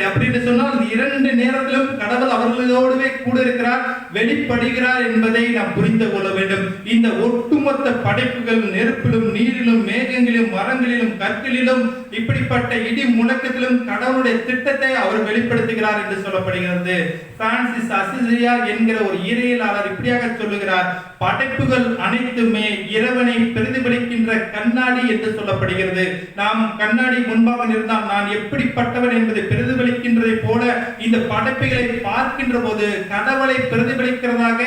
அப்படின்னு சொன்னால், இரண்டு நேரத்திலும் கடவுள் அவர்களோடவே கூட இருக்கிறார், வெளிப்படுகிறார் என்பதை நாம் புரிந்து கொள்ள வேண்டும். இந்த ஒட்டுமொத்த படைப்புகள் நெருப்பிலும், நீரிலும், மேகங்களிலும், மரங்களிலும், கற்களிலும், இப்படிப்பட்ட இடி முழக்கத்திலும் கடவுளுடைய திட்டத்தை அவர் வெளிப்படுத்துகிறார் என்று சொல்லப்படுகிறது. பிரான்சிஸ் அசிசியா என்கிற ஒரு இறையியலாளர் இப்படியாக சொல்லுகிறார், படைப்புகள் அனைத்துமே இறைவனை பிரதிபலிக்கின்ற கண்ணாடி என்று சொல்லப்படுகிறது. நாம் கண்ணாடி முன்பாக இருந்தால் நான் எப்படிப்பட்டவன் என்பதை பிரதிபலிக்கின்றதை போல இந்த படைப்புகளை பார்க்கின்ற போது கடவுளை பிரதிபலிக்கிறதாக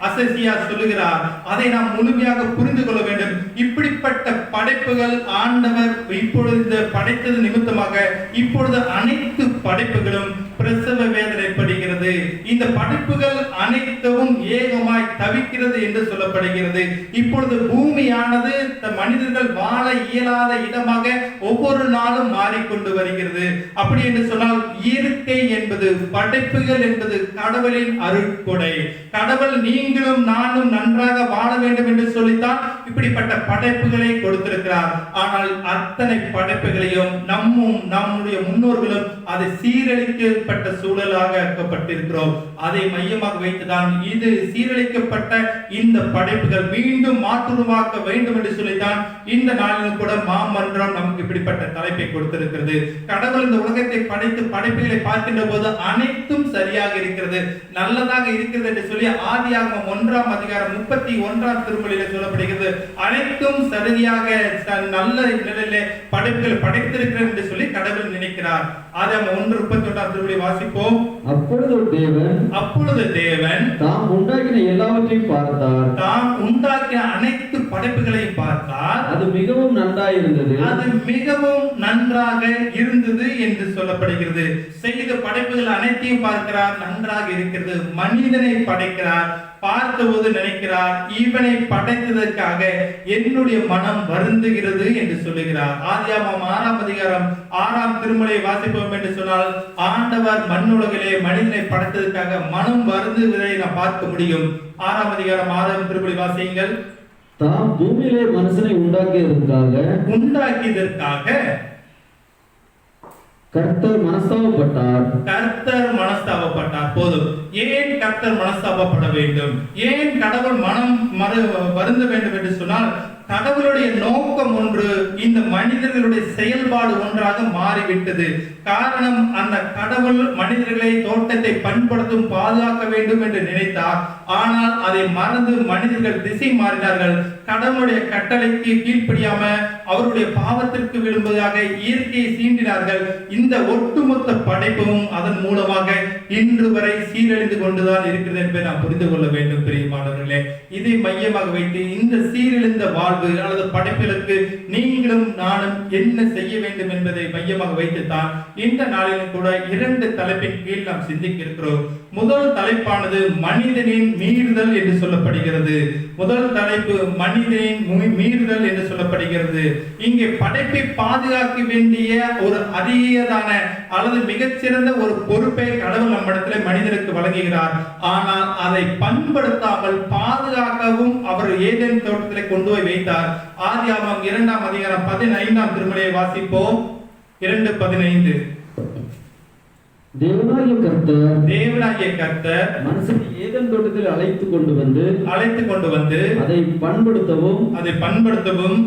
அசிசியா சொல்லுகிறார். அதை நாம் முழுமையாக புரிந்து கொள்ள வேண்டும். இப்படிப்பட்ட படைப்புகள் ஆண்டவர் இப்பொழுது படைத்தது நிமித்தமாக இப்பொழுது அனைத்து படைப்புகளும் பிரசவ வேதனைப்படுகிறது. பொழுது இந்த படைப்புகள் அனைத்தும் ஏகமாய் தவிக்கிறது என்று சொல்லப்படுகிறது. இப்பொழுது பூமியானது மனிதர்கள் வாழ இயலாத இடமாக ஒவ்வொரு நாளும் மாறிக்கொண்டு வருகிறது. அப்படி என்று சொன்னால் இயற்கை என்பது, படைப்புகள் என்பது கடவுளின் அருட்கொடை. கடவுள் நீங்களும் நானும் நன்றாக வாழ வேண்டும் என்று சொல்லித்தான் இப்படிப்பட்ட படைப்புகளை கொடுத்திருக்கிறார். ஆனால் அத்தனை படைப்புகளையும் நம்முடைய முன்னோர்களும் அதை சீரழிக்கப்பட்ட சூழலாக ஆக்கப்பட்டிருக்கிறோம். அதை மையமாக வைத்துதான் இது சீரழிக்கப்பட்ட இந்த படைப்புகள் மீண்டும் மாற்றுருவாக்க வேண்டும் என்று சொல்லித்தான் இந்த நாளிலும் கூட மாமன்றம் நமக்கு இப்படிப்பட்ட தலைப்பை கொடுத்திருக்கிறது. கடவுள் இந்த உலகத்தை படைத்து படைப்புகளை பார்க்கின்ற போது அனைத்தும் சரியாக இருக்கிறது, நல்லதாக இருக்கிறது என்று சொல்லி ஆதியாகமம் 1ஆம் அதிகாரம் 31ஆம் திருமுறையில் சொல்லப்படுகிறது. அனைத்தும் சரியாக நல்ல நிலையிலே படைப்புகள் படைத்திருக்கிறது என்று சொல்லி கடவுள் நினைக்கிறார். ஆதியாகமம் 1:31ஆம் திருமுறை வாசிப்போம். அப்பொழுது தேவன் தாம் உண்டாக்கின எல்லாவற்றையும் பார்த்தார். தாம் உண்டாக்கின அனைத்து படைப்புகளையும் பார்த்தார். அது மிகவும் நன்றாயிருந்தது. அது மிகவும் நன்றாக இருந்தது என்று சொல்லப்படுகிறது. செய்த படைப்புகள் அனைத்தையும் பார்க்கிறார், நன்றாக இருக்கிறது. மனிதனை படைக்கிறார், பார்த்தபோது நினைக்கிறார், இவனை படைத்ததற்காக என்னுடைய மனம் வருந்துகிறது என்று சொல்லுகிறார். ஆதியாகமம் 6ஆம் அதிகாரம் 6ஆம் திருமுறையை வாசிப்போம் என்று சொன்னால், ஆண்டவர் மண்ணுலகிலே மனிதனை படைத்ததற்காக மனம் வருந்துவதை நாம் பார்க்க முடியும். 6ஆம் அதிகாரம் 6ஆம் திருமுறை வாசியுங்கள். தாம் பூமியிலே மனுஷனை உண்டாக்கியதற்காக கர்த்தர் மனஸ்தாபப்பட்டார். போதும். ஏன் கர்த்தர் மனஸ்தாபப்பட வேண்டும்? ஏன் கடவுள் மனம் வருந்த வேண்டும் என்று சொன்னால், கடவுளுடைய நோக்கம் ஒன்று, இந்த மனிதர்களுடைய செயல்பாடு ஒன்றாக மாறிவிட்டது. காரணம், அந்த கடவுள் மனிதர்களை தோட்டத்தை பண்படுத்தும் பாதுகாக்க வேண்டும் என்று நினைத்தார். ஆனால் அதை மறந்து மனிதர்கள் திசை மாறினார்கள். கடவுளுடைய கட்டளைக்கு கீழ்ப்படியாம அவருடைய பாவத்திற்கு விழும்பதாக இயற்கையை சீண்டினார்கள். இந்த ஒட்டுமொத்த படைப்பும் அதன் மூலமாக இன்று வரை சீரழிந்து கொண்டுதான் இருக்கிறது என்பதை நாம் புரிந்து கொள்ள வேண்டும். பிரியமானவர்களே, இதை மையமாக வைத்து இந்த சீரழிந்த வாழ்வு அல்லது படைப்புகளுக்கு நீங்களும் நானும் என்ன செய்ய வேண்டும் என்பதை மையமாக வைத்துத்தான் இந்த நாளிலும் கூட 2 தலைப்பின் கீழ் நாம் சிந்திக்க இருக்கிறோம். முதல் தலைப்பானது மனிதனின் மீறுதல் என்று சொல்லப்படுகிறது. முதல் தலைப்பு மனிதனின் மீறுதல் என்று சொல்லப்படுகிறது. இங்கே படைப்பை பாதுகாக்க வேண்டிய ஒரு அரியதான அல்லது மிகச்சிறந்த ஒரு பொறுப்பை கடவுள் நம்மிடத்தில் மனிதனுக்கு வழங்குகிறார். ஆனால் அதை பண்படுத்தாமல் பாதுகாக்கவும் அவர் ஏதேன் தோட்டத்திலே கொண்டு போய் வைத்தார். ஆதியாகமம் 2ஆம் அதிகாரம் 15ஆம் திருமுறையை வாசிப்போம். 2:15. தேவனாகிய கர்த்தர் மனுஷனை ஏதேன் தோட்டத்தில் அழைத்து கொண்டு வந்து அதை பண்படுத்தவும்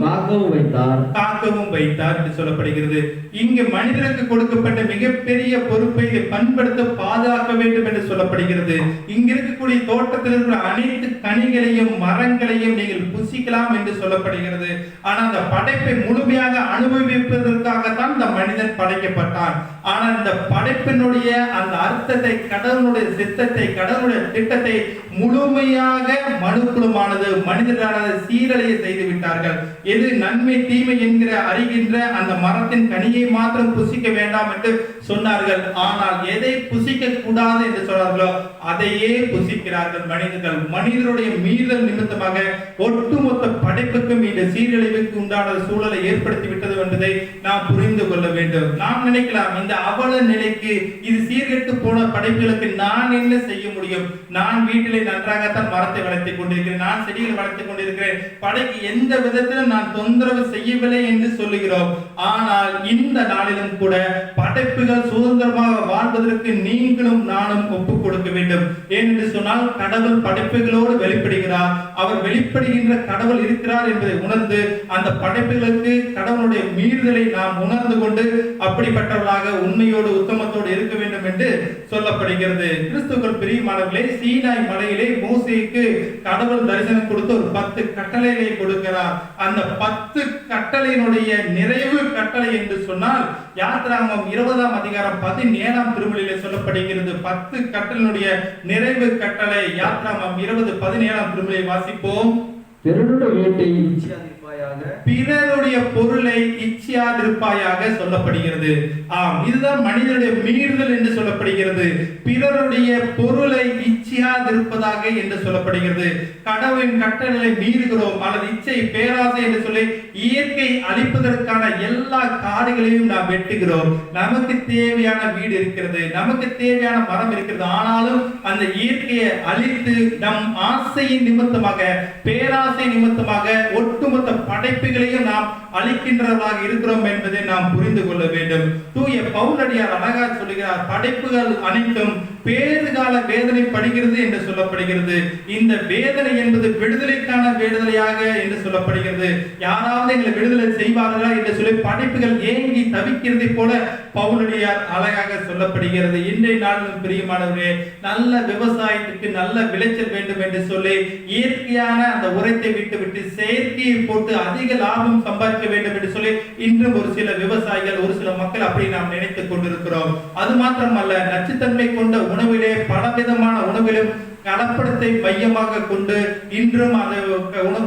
காக்கவும் வைத்தார் என்று சொல்லப்படுகிறது. இங்கு மனிதனுக்கு கொடுக்கப்பட்ட மிகப்பெரிய பொறுப்பை இதை பண்படுத்த பாதுகாக்க வேண்டும் என்று சொல்லப்படுகிறது. இங்க இருக்கக்கூடிய தோட்டத்தில் இருக்கிற அனைத்து கனிகளையும் மரங்களையும் நீங்கள் புசிக்கலாம் என்று சொல்லப்படுகிறது. ஆனால் அந்த படைப்பை முழுமையாக அனுபவிப்பதற்காகத்தான் இந்த மனிதன் படைக்கப்பட்டான். ஆனால் இந்த படைப்பினுடைய அந்த அர்த்தத்தை, கடவுளுடைய சித்தத்தை, கடவுளுடைய திட்டத்தை முழுமையாக மனுக்குலமானது மனிதர்களானது சீரழிய செய்து விட்டார்கள். எது நன்மை தீமை என்கிற அறிகின்ற அந்த மரத்தின் கனியை மாத்திரம் புசிக்க வேண்டாம் என்று சொன்னார்கள். ஆனால் எதை புசிக்க கூடாது என்று சொன்னார்களோ அதையே புசிக்கிறார்கள் மனிதர்கள். மனிதனுடைய மீறல் நிமித்தமாக ஒட்டுமொத்த படைப்புக்கும் இந்த சீரழிவுக்கு உண்டான சூழலை ஏற்படுத்தி விட்டது என்பதை நாம் புரிந்து கொள்ள வேண்டும். நாம் நினைக்கலாம், இந்த அவல நிலைக்கு, இது சீர்கெட்டு போன படைப்புகளுக்கு நான் என்ன செய்ய முடியும்? நான் வீட்டிலே நன்றாகத்தான் மரத்தை வளர்த்துக் கொண்டிருக்கிறேன், நான் செடிகளை வளர்த்துக் கொண்டிருக்கிறேன், படைக்கு எந்த விதத்திலும் நான் தொந்தரவு செய்யவில்லை என்று சொல்லுகிறோம். ஆனால் இந்த நாளிலும் கூட படைப்புகள் சுதந்திரமாக வாழ்வதற்கு நீங்களும் நானும் ஒப்புக் கொடுக்க வேண்டும். ஏனென்று சொன்னால், கடவுள் படைப்புகளோடு வெளிப்படுகிறார். அவர் வெளிப்படுகின்ற கடவுள் இருக்கிறார் என்பதை உணர்ந்து அந்த படைப்புகளுக்கு கடவுளுடைய மீறுதலை நாம் உணர்ந்து கொண்டு அப்படிப்பட்டவர்களாக உண்மையோடு உத்தமத்தோடு இருக்க வேண்டும் என்று சொல்லப்படுகிறது. கிறிஸ்துவுக்குள் பிரியமானவர்களே, சீனாய் மலையிலே மோசேக்கு கடவுள் தரிசனம் கொடுத்து ஒரு 10 கட்டளைகளை கொடுக்கிறார். அந்த 10 கட்டளையினுடைய நிறைவு கட்டளை என்று சொன்னால் யாத்ராகமம் 20ஆம் அதிகாரம் 17ஆம் திருமுறையிலே சொல்லப்படுகிறது. 10 கட்டளையினுடைய நிறைவு கட்டளை யாத்ராகமம் 20:17ஆம் திருமுறையை வாசிப்போம். பெருனுடைய வேட்டை பிறருடைய பொருளை இச்சியாதிருப்பாயாக சொல்லப்படுகிறது. ஆம், இதுதான் மனிதனுடைய மீறுதல் என்று சொல்லப்படுகிறது. பிறருடைய பொருளை இச்சியாதிருப்பதாக என்று சொல்லப்படுகிறது. கடவுளின் கட்டளை மீறுகிறோம் அல்லது இச்சை பேராசை என்று சொல்லி இயற்கை அழிப்பதற்கான எல்லா காடுகளையும் நாம் வெட்டுகிறோம். நமக்கு தேவையான வீடு இருக்கிறது, நமக்கு தேவையான மரம் இருக்கிறது. ஆனாலும் அந்த இயற்கையை அழித்து நம் ஆசையின் நிமித்தமாக, பேராசை நிமித்தமாக ஒட்டுமொத்த படைப்புகளையும் நாம் அழிக்கின்றவர்களாக இருக்கிறோம் என்பதை நாம் புரிந்து கொள்ள வேண்டும். தூய பவுலடியார் அழகா சொல்லுகிறார், படைப்புகள் அனைத்தும் பேறுகால வேதனை படுகிறது என்று சொல்லப்படுகிறது. இந்த வேதனை என்பது விடுதலைக்கான விடுதலையாக என்று சொல்லப்படுகிறது. யாராவது எங்களை விடுதலை செய்வார்களா என்று சொல்லி படைப்புகள் ஏங்கி தவிக்கிறதை போல பவுலடியார் அழகாக சொல்லப்படுகிறது. இன்றைய நாளிலும் பிரியமானவரே, நல்ல விவசாயத்துக்கு நல்ல விளைச்சல் வேண்டும் என்று சொல்லி இயற்கையான அந்த உரத்தை விட்டு செயற்கையை போட்டு அதிக லாபம் சம்பாதிக்க வேண்டும் என்று சொல்லி இன்றும் ஒரு சில விவசாயிகள், ஒரு சில மக்கள் அப்படி நாம் நினைத்துக் கொண்டிருக்கிறோம். அது மாத்திரமல்ல, நச்சுத்தன்மை கொண்ட உணவிலே பலவிதமான உணவிலும் கலப்படத்தை மையமாக கொண்டு இன்றும் அந்த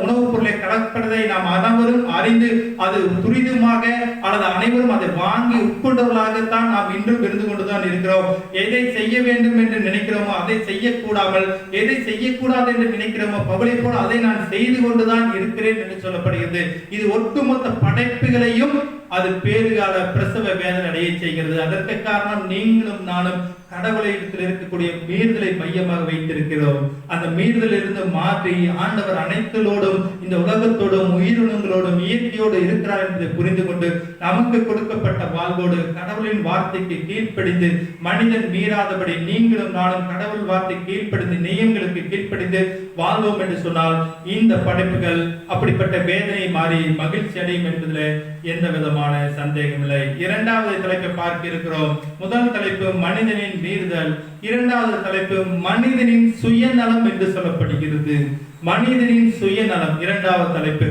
உணவுப் பொருளை கலப்படத்தை நாம் அனைவரும் அறிந்து அது துரிதமாக அல்லது அனைவரும் அதை வாங்கி உட்கொண்டவர்களாகத்தான் நாம் இன்றும் இருந்து கொண்டுதான் இருக்கிறோம். எதை செய்ய வேண்டும் என்று நினைக்கிறோமோ அதை செய்யக்கூடாமல், எதை செய்யக்கூடாது என்று நினைக்கிறோமோ பவுலை போல அதை நான் செய்து கொண்டுதான் இருக்கிறேன் என்று சொல்லப்படுகிறது. இது ஒட்டுமொத்த படைப்புகளையும் அது பேறுகால பிரசவ வேதனை அடைய செய்கிறது. அதற்கு காரணம் நீங்களும் நானும் கடவுளிடத்தில் இருக்கக்கூடிய மீறுதலை மையமாக வைத்திருக்கிறோம். அந்த மீறுதல் இருந்து மாற்றி ஆண்டவர் அனைத்தோடும், இந்த உலகத்தோடும், உயிரினங்களோடும், இயற்கையோடு இருக்கிறார் என்பதை புரிந்து கொண்டு நமக்கு கொடுக்கப்பட்ட வாழ்வோடு கடவுளின் வார்த்தைக்கு கீழ்ப்படிந்து மனிதன் மீறாதபடி நீங்களும் நானும் கடவுள் வார்த்தை கீழ்ப்படிந்து நியமங்களுக்கு கீழ்ப்படிந்து வாழ்வோம் என்று சொன்னால் இந்த படைப்புகள் அப்படிப்பட்ட வேதனை மாறி மகிழ்ச்சி அடையும் என்பதில் எந்த விதமான சந்தேகம் இல்லை. இரண்டாவது தலைப்பை பார்க்க இருக்கிறோம். முதல் தலைப்பு மனிதனின் மீறுதல், இரண்டாவது தலைப்பு மனிதனின் சுயநலம் என்று சொல்லப்படுகிறது. மனிதனின் சுயநலம் இரண்டாவது தலைப்பு.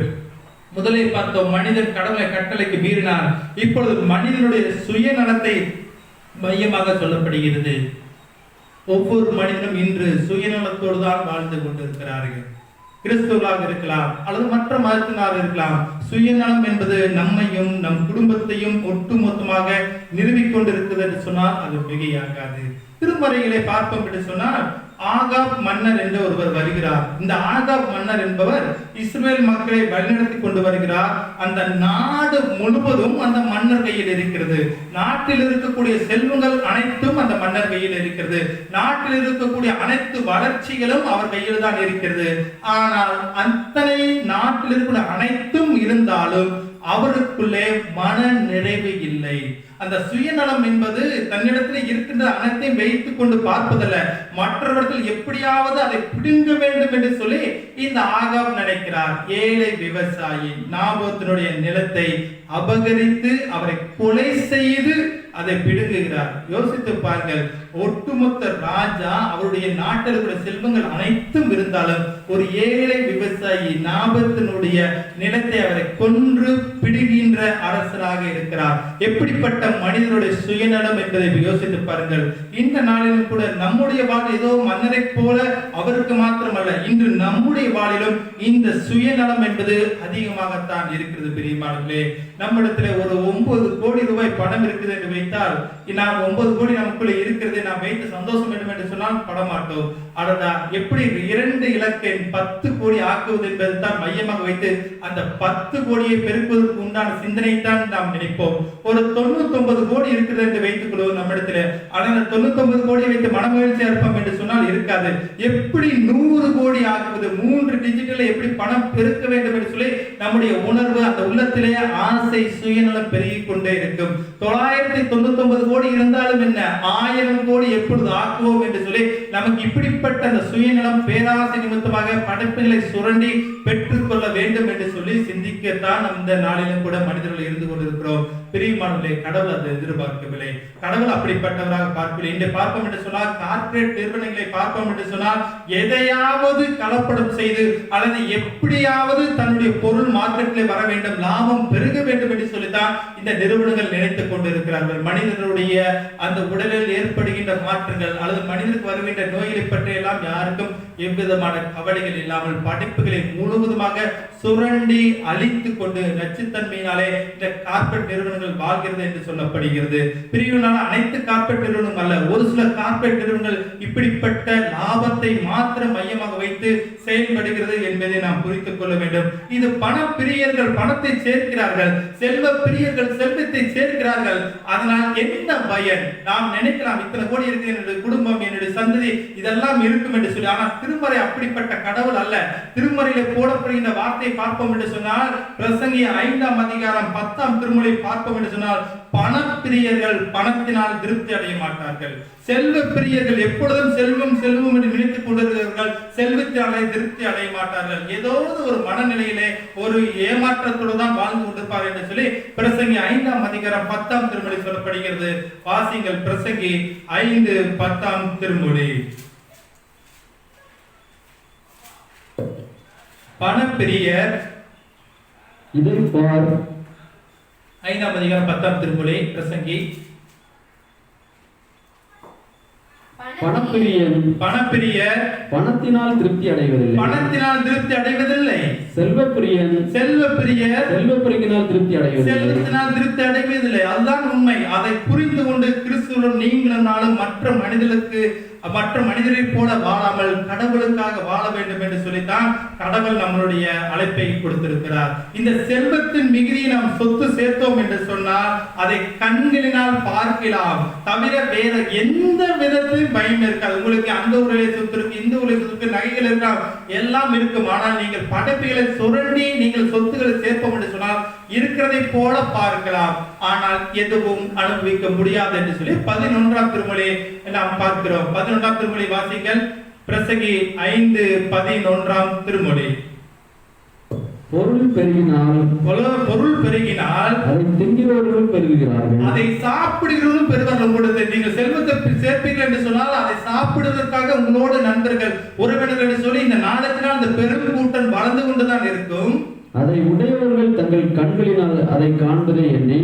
முதலில் பார்த்தோம், மனிதன் கடவுளை கட்டளைக்கு மீறினார். இப்பொழுது மனிதனுடைய சுயநலத்தை மையமாக சொல்லப்படுகிறது. ஒவ்வொரு மனிதனும் இன்று சுயநலத்தோடு தான் வாழ்ந்து கொண்டிருக்கிறார்கள். கிறிஸ்துவர்களாக இருக்கலாம் அல்லது மற்ற மதத்தினர் இருக்கலாம். சுயநலம் என்பது நம்மையும் நம் குடும்பத்தையும் ஒட்டுமொத்தமாக நிறுவிக்கொண்டிருக்கிறது என்று சொன்னால் அது மிகையாகாது. திருமறைகளை பார்ப்போம் என்று சொன்னால் ஆகாப் மன்னர் என்று ஒருவர் வருகிறார். இந்த ஆகாப் மன்னர் என்பவர் இஸ்ரவேல் மக்களை வழிநடத்தி கொண்டு வருகிறார். அந்த நாடு முழுவதும் அந்த மன்னர் கையில் இருக்கிறது. நாட்டில் இருக்கக்கூடிய செல்வங்கள் அனைத்தும் அந்த மன்னர் கையில் இருக்கிறது. நாட்டில் இருக்கக்கூடிய அனைத்து வளர்ச்சிகளும் அவர் கையில் தான் இருக்கிறது. ஆனால் அத்தனை நாட்டில் இருக்கக்கூடிய அனைத்தும் இருந்தாலும் அவருக்குள்ளே மன நிறைவு இல்லை. அந்த சுயநலம் என்பது தன்னிடத்தில் இருக்கின்ற அனைத்தையும் வைத்துக் கொண்டு பார்ப்பதல்ல, மற்றவர்கள் எப்படியாவது அதை பிடுங்க வேண்டும் என்று சொல்லி இந்த ஆகாப் நினைக்கிறார். ஏழை விவசாயி நாபோத்தினுடைய நிலத்தை அபகரித்து அவரை கொலை செய்து அதை பிடுங்குகிறார். யோசித்து பாருங்கள், ஒட்டுமொத்த ராஜா அவருடைய நாட்டில் இருக்கிற செல்வங்கள் அனைத்தும் இருந்தாலும் ஒரு ஏழை விவசாயி நாபத்தினுடைய நிலத்தை அவரை கொன்று பிடுகின்ற அரசராக இருக்கிறார். எப்படிப்பட்ட மனிதனுடைய சுயநலம் என்பதை யோசித்து பாருங்கள். இந்த நாளிலும் கூட நம்முடைய வாழ்வு ஏதோ மன்னரை போல அவருக்கு மாத்திரமல்ல, இன்று நம்முடைய வாழிலும் இந்த சுயநலம் என்பது அதிகமாகத்தான் இருக்கிறது. பிரியமானவர்களே, நம்மிடத்துல ஒரு 9 கோடி ரூபாய் பணம் இருக்குது என்று வைத்தால், நாம் 9 கோடி நமக்குள்ள இருக்கிறது நாம் வைத்து சந்தோஷம் வேண்டும் என்று சொன்னால் பட மாட்டோம். அடடா, எப்படி 2 இலக்கை 10 கோடி ஆக்குவது என்பது தான் மையமாக வைத்து அந்த 10 கோடியை பெருக்குவதற்கு உண்டான சிந்தனை தான் நாம் நினைப்போம். ஒரு 99 கோடி இருக்கிறது என்று வைத்துக் கொள்வோம் நம்மிடத்துல. ஆனால் 99 கோடியை வைத்து மனமகிழ்ச்சியா இருப்போம் என்று சொன்னால் இருக்காது. எப்படி 100 கோடி ஆக்குவது, 3 டிஜிட்டல எப்படி பணம் பெருக்க வேண்டும் என்று சொல்லி நம்முடைய உணர்வு, அந்த உள்ளத்திலே ஆசை, சுயநலம் பெருகிக் கொண்டே இருக்கும். 999 கோடி இருந்தாலும் என்ன, 1000 கோடி எப்பொழுது ஆக்குவோம் என்று சொல்லி நமக்கு இப்படிப்பட்ட அந்த சுயநலம், பேராசை நிமித்தமாக படைப்புகளை சுரண்டி பெற்றுக்கொள்ள வேண்டும் என்று சொல்லி சிந்திக்கத்தான் இந்த நாளிலும் கூட மனிதர்கள் இருந்து கொண்டிருக்கிறோம். பிரியமானவர்களே, கடவுள் அதை எதிர்பார்க்கவில்லை. கடவுள் அப்படிப்பட்டவராக பார்க்கவில்லை. இன்று பார்ப்போம் என்று சொன்னால், கார்ப்பரேட் நிறுவனங்களை பார்ப்போம் என்று சொன்னால், எதையாவது கலப்படம் செய்து அல்லது எப்படியாவது தன்னுடைய பொருள் மார்க்கெட்டில் வர வேண்டும், லாபம் பெருக வேண்டும் என்று சொல்லித்தான் இந்த நிறுவனங்கள் நினைத்துக் கொண்டிருக்கிறார்கள். மனிதனுடைய அந்த உடலில் ஏற்படுகின்ற மாற்றங்கள் அல்லது மனிதனுக்கு வருகின்ற நோய்களை பற்றி எல்லாம் யாருக்கும் எவ்விதமான கவலைகள் இல்லாமல் படைப்புகளை முழுவதுமாக சுரண்டி அழித்துக் கொண்டு நச்சுத்தன்மையினாலே இந்த கார்ப்பரேட் நிறுவனங்கள் வாழ்கிறது என்று சொல்லப்படுகிறது. பிரிவுனால அனைத்து கார்ப்பரேட் நிறுவனம் அல்ல, ஒரு சில கார்ப்பரேட் நிறுவனங்கள் இப்படிப்பட்ட லாபத்தை மாத்திரம் மையமாக வைத்து செயல்படுகிறது என்பதை நாம் புரிந்து கொள்ள வேண்டும். இது பண பிரியர்கள் பணத்தை சேர்க்கிறார்கள், செல்வ பிரியர்கள் செல்வத்தை சேர்க்கிறார்கள். அதனால் என்ன பயன்? நாம் நினைக்கலாம் இத்தனை கோடி இருக்கு, என்னுடைய குடும்பம், என்னுடைய சந்ததி இதெல்லாம் இருக்கும் என்று சொல்லி. ஆனால் திருமறை அப்படிப்பட்ட கடவுள் அல்ல. திருமறையிலே போடப்படுகின்ற வார்த்தை பார்ப்போம் என்று சொன்னால், பிரசங்கி 5ஆம் அதிகாரம் 10ஆம் திருமொழி பார்ப்போம் என்று சொன்னால், பணப்பிரியர்கள் பணத்தினால் திருப்தி அடைய மாட்டார்கள். செல்வ பிரியர்கள் எப்பொழுதும் செல்வம் செல்வம் என்று நினைத்துக் கொண்டிருக்கிறார்கள், செல்வத்தினாலே திருப்தி அடைய மாட்டார்கள். ஏதோ ஒரு மனநிலையிலே ஒரு ஏமாற்றத்தோடு தான் வாழ்ந்து கொண்டிருப்பார் என்று சொல்லி பிரசங்கி 5ஆம் அதிகாரம் 10ஆம் திருமொழி சொல்லப்படுகிறது. வாசிங்கள் பிரசங்கி 5:10ஆம் திருமொழி. பணப்பிரியர், இதை பார், 5ஆம் அதிகாரம் 10ஆம் திருமொழி பிரசங்கி. பணப்பிரியர் பணத்தினால் திருப்தி அடைவதில்லை, பணத்தினால் திருப்தி அடைவதில்லை. செல்வப்பிரியன் செல்வப்பிரியனால் திருப்தி அடைவதில்லை, செல்வத்தினால் திருப்தி அடைவதில்லை. அதுதான் உண்மை. அதை புரிந்து கொண்டு கிறிஸ்துவுடன் நீங்களும் நாளும் மற்ற மனிதரை போல வாழாமல் கடவுளுக்காக வாழ வேண்டும் என்று சொல்லித்தான் கடவுள் நம்மளுடைய அழைப்பை கொடுத்திருக்கிறார். இந்த செல்வத்தின் மிகுதியை நாம் சொத்து சேர்த்தோம் என்று சொன்னால் அதை கண்களினால் பார்க்கலாம், தவிர வேற எந்த விதத்திலும் பயம் இருக்காது. உங்களுக்கு அந்த ஊரிலே சொத்து இருக்கு, இந்த ஊரிலே சொத்து, நகைகள் இருக்கலாம், எல்லாம் இருக்கும். ஆனால் நீங்கள் படைப்புகளை சுரண்டி நீங்கள் சொத்துக்களை சேர்ப்போம் என்று சொன்னால் இருக்கிறதை போல பார்க்கலாம், ஆனால் எதுவும் அனுபவிக்க முடியாது என்று சொல்லி 11ஆம் திருமொழி நாம் பார்க்கிறோம். 11ஆம் திருமொழி வாசிங்கள். பிரசங்கி 5:11ஆம் திருமொழி. பொருள் பெருகினால் அதை தின்கிறவர்கள் பெருகுகிறார்கள், அதை சாப்பிடுகிறவர்களும் பெறுவார்கள். உங்களுக்கு நீங்கள் செல்வத்தை சேர்ப்பீர்கள் என்று சொன்னால் அதை சாப்பிடுவதற்காக உங்களோட நண்பர்கள், உறவினர்கள் என்று சொல்லி இந்த நாடத்தினால் அந்த பெரும் கூட்டம் வளர்ந்து கொண்டுதான் இருக்கும். அதை உடையவர்கள் தங்கள் கண்களினால் அதை காண்பதை எண்ணி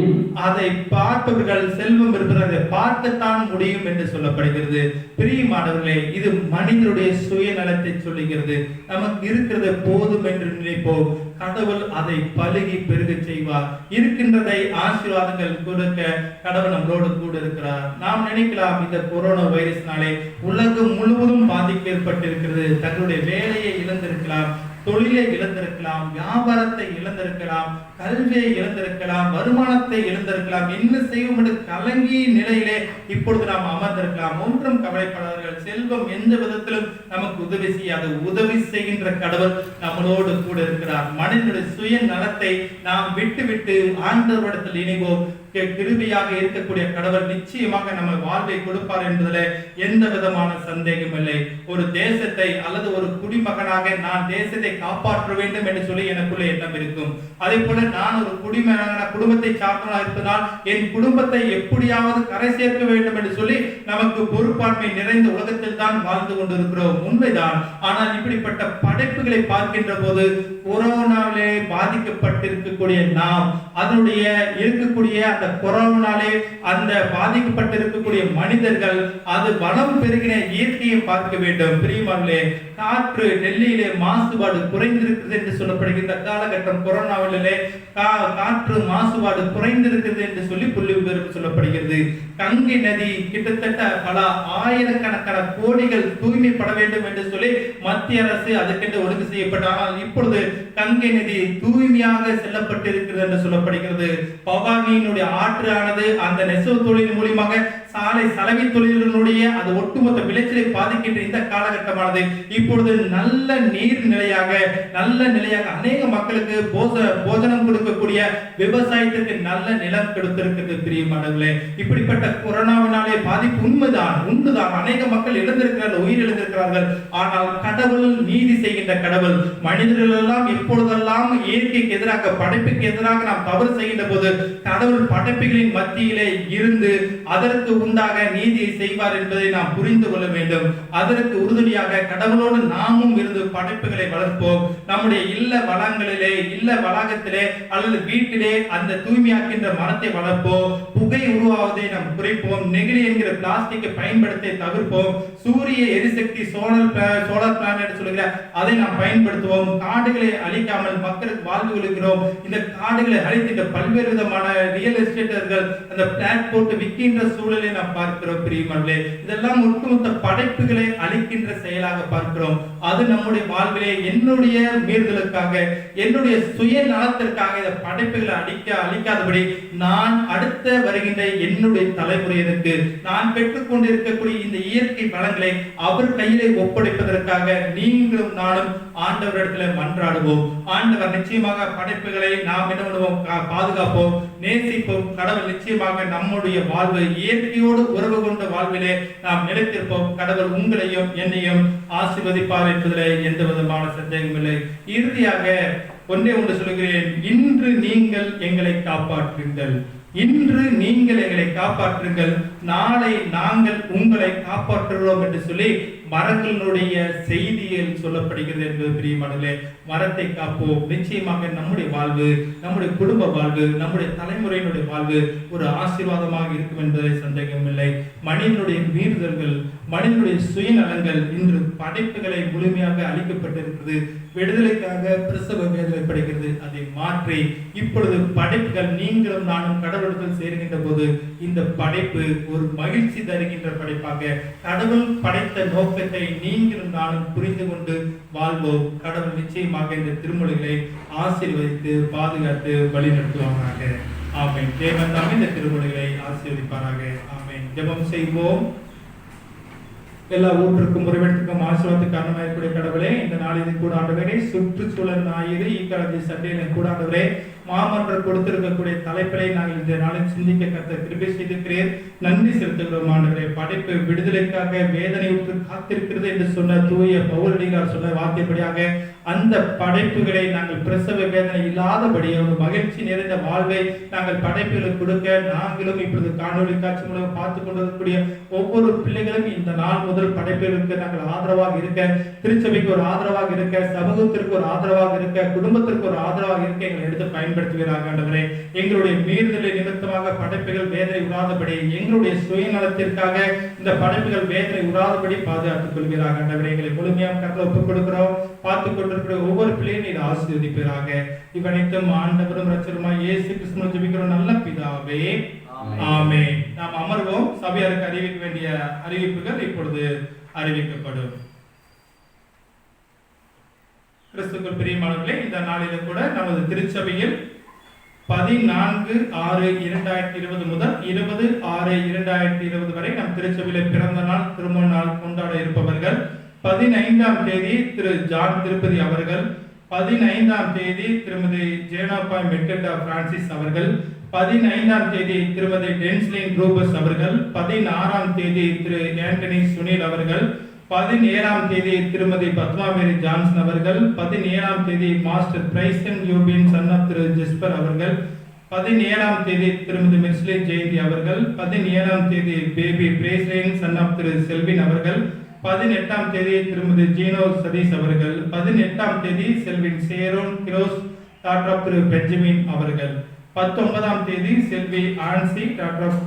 அதை பார்ப்பவர்கள் செல்வம் இருப்பதை பார்க்கத்தான் முடியும் என்று சொல்லப்படுகிறது. பிரியமானவர்களே, இது மனிதனுடைய சுயநலத்தை சொல்லுகிறது. நமக்கு இருக்கிறது போதும் என்று நினைப்போம், கடவுள் அதை பலுகி பெருக செய்வார். இருக்கின்றதை ஆசீர்வாதங்கள் கொடுக்க கடவுள் நம்மளோடு கூட இருக்கிறார். நாம் நினைக்கலாம் இந்த கொரோனா வைரஸ்னாலே உலகம் முழுவதும் பாதிப்பு ஏற்பட்டிருக்கிறது, தங்களுடைய வேலையை இழந்திருக்கலாம், தொழிலை இழந்திருக்கலாம், வியாபாரத்தை இழந்திருக்கலாம், கல்வியை இழந்திருக்கலாம், வருமானத்தை இழந்திருக்கலாம், என்ன செய்வோம் என்று கலங்கிய நிலையிலே இப்பொழுது நாம் அமர்ந்திருக்கலாம். ஒன்றும் கவலைப்படாதீர்கள், செல்வம் எந்த விதத்திலும் நமக்கு உதவி செய்யாது. உதவி செய்கின்ற கடவுள் நம்மளோடு கூட இருக்கிறார். மனிதனுடைய சுய நலத்தை நாம் விட்டு ஆண்டவரிடத்தில் இணைவோம். கிருபையாக இருக்கக்கூடிய கடவுள் நிச்சயமாக நம்ம வாழ்வை கொடுப்பார் என்பதில் எந்த விதமான சந்தேகம் இல்லை. ஒரு தேசத்தை அல்லது ஒரு குடிமகனாக நான் தேசத்தை காப்பாற்ற வேண்டும் என்று சொல்லி எனக்குள்ள எண்ணம் இருக்கும். அதே போல நான் ஒரு குடிமகனான குடும்பத்தை சார்ந்தவனாக இருப்பதால் என் குடும்பத்தை எப்படியாவது கரை சேர்க்க வேண்டும் என்று சொல்லி நமக்கு பொறுப்பாண்மை நிறைந்த உலகத்தில் தான் வாழ்ந்து கொண்டிருக்கிறோம், உண்மைதான். ஆனால் இப்படிப்பட்ட படைப்புகளை பார்க்கின்ற போது கொரோனாவிலே பாதிக்கப்பட்டிருக்கக்கூடிய நாம், அதனுடைய இருக்கக்கூடிய அந்த கொரோனாலே அந்த பாதிக்கப்பட்டிருக்கக்கூடிய மனிதர்கள், அது வளம் பெருகின இயற்கையை பார்க்க வேண்டும். பிரியமானவர்களே, காற்று டெல்லியிலே மாசுபாடு குறைந்திருக்கிறது என்று சொல்லப்படுகின்ற காலகட்டம், கொரோனாவிலே காற்று மாசுபாடு குறைந்திருக்கிறது என்று சொல்லி புள்ளி விவரம் சொல்லப்படுகிறது. கங்கை நதி கிட்டத்தட்ட பல ஆயிரக்கணக்கான கோடிகள் தூய்மைப்பட வேண்டும் என்று சொல்லி மத்திய அரசு அதுக்கென்று ஒழுங்கு செய்யப்பட்ட, ஆனால் இப்பொழுது கங்கை நதி தூய்மையாக செல்லப்பட்டிருக்கிறது என்று சொல்லப்படுகிறது. பவானியினுடைய ஆற்றானது அந்த நெசவு தொழில் மூலமாக சாலை சலவை தொழிலினுடைய அது ஒட்டுமொத்த விளைச்சலை பாதிக்கின்ற இந்த காலகட்டமானது இப்பொழுது நல்ல நீர் நிலையாக அநேக மக்களுக்கு போஜனம் கொடுக்கக்கூடிய விவசாயத்திற்கு நல்ல நிலம் கொடுத்திருக்கிறது. பிரியமானவர்களே, இப்படிப்பட்ட கொரோனாவினாலே பாதிப்பு உண்மைதான். அநேக மக்கள் இழந்திருக்கிறார்கள், உயிர் இழந்திருக்கிறார்கள். ஆனால் கடவுள் நீதி செய்கின்ற கடவுள். மனிதர்கள் எல்லாம் எப்பொழுதெல்லாம் இயற்கைக்கு எதிராக, படைப்புக்கு எதிராக நாம் தவறு செய்கின்ற போது கடவுள் படைப்புகளின் மத்தியிலே இருந்து அதற்கு உண்டாக நீதியை செய்வார் என்பதை நாம் புரிந்து கொள்ள வேண்டும். அதற்கு உறுதுணையாக கடவுளோடு நாமும் இருந்து படைப்புகளை வளர்ப்போம். நம்முடைய இல்ல வளங்களிலே, இல்ல வளாகத்திலே அல்லது வீட்டிலே அந்த தூய்மையாக்கின்ற மரத்தை வளர்ப்போம். புகை உருவாவதை நாம் குறைப்போம். நெகிழி என்கிற பிளாஸ்டிக்கை பயன்படுத்த தவிர்ப்போம். சூரிய எரிசக்தி சோலார் பிளானட் சொல்லுகிற அதை நாம் பயன்படுத்துவோம். காடுகளை அழிக்காமல் மக்களுக்கு வாழ்ந்து கொள்கிறோம். இந்த காடுகளை அழித்திட்ட பல்வேறு விதமான ரியல் எஸ்டேட்டர்கள் அந்த பிளாட் போட்டு விற்கின்ற சூழலை நாம் பார்க்கிறோம். பிரியமானவர்களே, இதெல்லாம் ஒட்டுமொத்த படைப்புகளை அழிக்கின்ற செயலாக பார்க்கிறோம். அது நம்முடைய வாழ்விலே என்னுடைய மீறுதலுக்காக, என்னுடைய சுய நலத்திற்காக இந்த படைப்புகளை அழிக்காதபடி நான் அடுத்த வருகின்ற என்னுடைய தலைமுறையினருக்கு நான் பெற்றுக்கொண்டிருக்கக்கூடிய இந்த இயற்கை வளங்களை அவர் கையிலே ஒப்படைப்பதற்காக நீங்களும் நானும் ஆண்டவரிடத்தில் மன்றாடுவோம். ஆண்டவர் நிச்சயமாக படைப்புகளை நாம் என்ன பண்ணுவோம், பாதுகாப்போம், நேசிப்போம். கடவுள் நிச்சயமாக நம்முடைய வாழ்வு இயற்கையோடு உறவு கொண்ட வாழ்விலே நாம் நிலைத்திருப்போம். கடவுள் உங்களையும் என்னையும் ஆசீர்வதிப்பார் என்பதிலே எந்த விதமான சந்தேகமில்லை. இறுதியாக ஒன்றே ஒன்று சொல்கிறேன், இன்று நீங்கள் எங்களை காப்பாற்றுங்கள். இன்று நீங்கள் எங்களை காப்பாற்றுங்கள், நாளை நாங்கள் உங்களை காப்பாற்றுகிறோம் என்று சொல்லி மரங்களினுடைய செய்தியில் சொல்லப்படுகிறது என்பது பிரியமானவர்களே. மரத்தை காப்போம். நிச்சயமாக நம்முடைய வாழ்வு, நம்முடைய குடும்ப வாழ்வு, நம்முடைய தலைமுறையினுடைய வாழ்வு ஒரு ஆசீர்வாதமாக இருக்கும் என்பதை சந்தேகமில்லை. மனிதனுடைய மீறுதல்கள், மனிதனுடைய சுயநலங்கள் இன்று படைப்புகளை முழுமையாக அளிக்கப்பட்டிருக்கிறது. விடுதலைக்காக பிரசவ வேதனை படைக்கிறது. அதை மாற்றி இப்பொழுது படைப்புகள் நீங்களும் நானும் கடவுளுடன் சேர்கின்ற போது இந்த படைப்பு ஒரு மகிழ்ச்சி தருகின்ற படைப்பாக, கடவுள் படைத்த நோக்கத்தை நீங்களும் நானும் புரிந்து கொண்டு வாழ்வோம். கடவுள் நிச்சயமாக இந்த திருமொழிகளை ஆசீர்வதித்து பாதுகாத்து வழி நடத்துவாங்க. ஆமென். தேவன் தாமே இந்த திருமொழிகளை ஆசீர்வதிப்பாராக. ஆமென். ஜெபம் செய்வோம். எல்லா ஊற்றுக்கும் உறவினருக்கும் ஆசீர்வாதத்துக்கு காரணமாக இருக்கக்கூடிய கடவுளே, இந்த நாளில் கூட ஆண்டவரே சுற்றுச்சூழல் ஞாயிறு ஈக்காலஜி சண்டையில் கூட ஆண்டவரே மாமன்றம் கொடுத்திருக்கக்கூடிய தலைப்பிலை நாங்கள் இந்த நாளில் சிந்திக்க கர்த்தர் கிருபை செய்திருக்கிறீர். நன்றி செலுத்துகிறோம் ஆண்டவரே. படைப்பு விடுதலைக்காக வேதனையுற்று காத்திருக்கிறது என்று சொன்ன தூய பவுலடியார் சொன்ன வார்த்தைப்படியாக அந்த படைப்புகளை நாங்கள் பிரசவ வேதனை இல்லாதபடி ஒரு மகிழ்ச்சி நிறைந்த வாழ்வை நாங்கள் படைப்புகளுக்கு கொடுக்க நாங்களும் இப்பொழுது காணொலி காட்சி மூலம் பார்த்து கொண்டிருக்கக்கூடிய ஒவ்வொரு பிள்ளைகளும் இந்த நாள் முதல் படைப்புகளுக்கு நாங்கள் ஆதரவாக இருக்க, திருச்சபைக்கு ஒரு ஆதரவாக இருக்க, சமூகத்திற்கு ஒரு ஆதரவாக இருக்க, குடும்பத்திற்கு ஒரு ஆதரவாக இருக்க எங்களை எடுத்து பயன்படுத்துகிறார்கள் ஆண்டவரே. எங்களுடைய மீறுதலை நிமித்தமாக படைப்புகள் வேதனை உறாதபடி, எங்களுடைய சுயநலத்திற்காக இந்த படைப்புகள் வேதனை உறாதபடி பாதுகாத்துக் கொள்கிறார்கள் ஆண்டவரே. எங்களை முழுமையாக கருத்தில் ஒப்புக் கொடுக்கிறோம். பார்த்துக் கொண்டிருக்கிற ஒவ்வொரு பிள்ளையும் நீர் ஆசீர்வதிப்பீராக. இவனைத்தும் ஆண்டவரும் இரட்சகருமாய் இயேசு கிறிஸ்துவின் ஜெபிக்கிறோம் நல்ல பிதாவே. ஆமென். நாம் அமர்வோம். சபையாருக்கு அறிவிக்க வேண்டிய அறிவிப்புகள் இப்பொழுது அறிவிக்கப்படும். கிறிஸ்துவுக்குள் பிரியமானவர்களே, இந்த நாளில் கூட நமது திருச்சபையில் 14/6/2020 முதல் 20/6/2020 வரை நம் திருச்சபையில் பிறந்த நாள், திருமண நாள் கொண்டாட இருப்பவர்கள் 15ஆம் தேதி திரு ஜான் திருப்பதி அவர்கள், 15ஆம் தேதி திருமதி ஜேனாபாய் மெக்கல்டா பிரான்சிஸ் அவர்கள், 15ஆம் தேதி திருமதி டென்ஸ்லின் ரூபஸ் அவர்கள், 16ஆம் தேதி திரு ஆண்டனி சுனில் அவர்கள், 17ஆம் தேதி திருமதி பத்மாமேரி ஜான்சன் அவர்கள், 17ஆம் தேதி மாஸ்டர் பிரைசன் யூபின் சன் ஆஃப் திரு ஜெஸ்பர் அவர்கள், 17ஆம் தேதி திருமதி மிஸ்லி ஜெயந்தி அவர்கள், 17ஆம் தேதி baby Breslin son of Thiru Selvin அவர்கள், 18ஆம் தேதி திருமதி ஜீனோ சதீஷ் அவர்கள், 18ஆம் தேதி செல்வின் சேரோன் கிரோஸ் டாக்டர் ஆஃப் திரு பெஞ்சமின் அவர்கள், 19ஆம் தேதி Selvi Ancy daughter of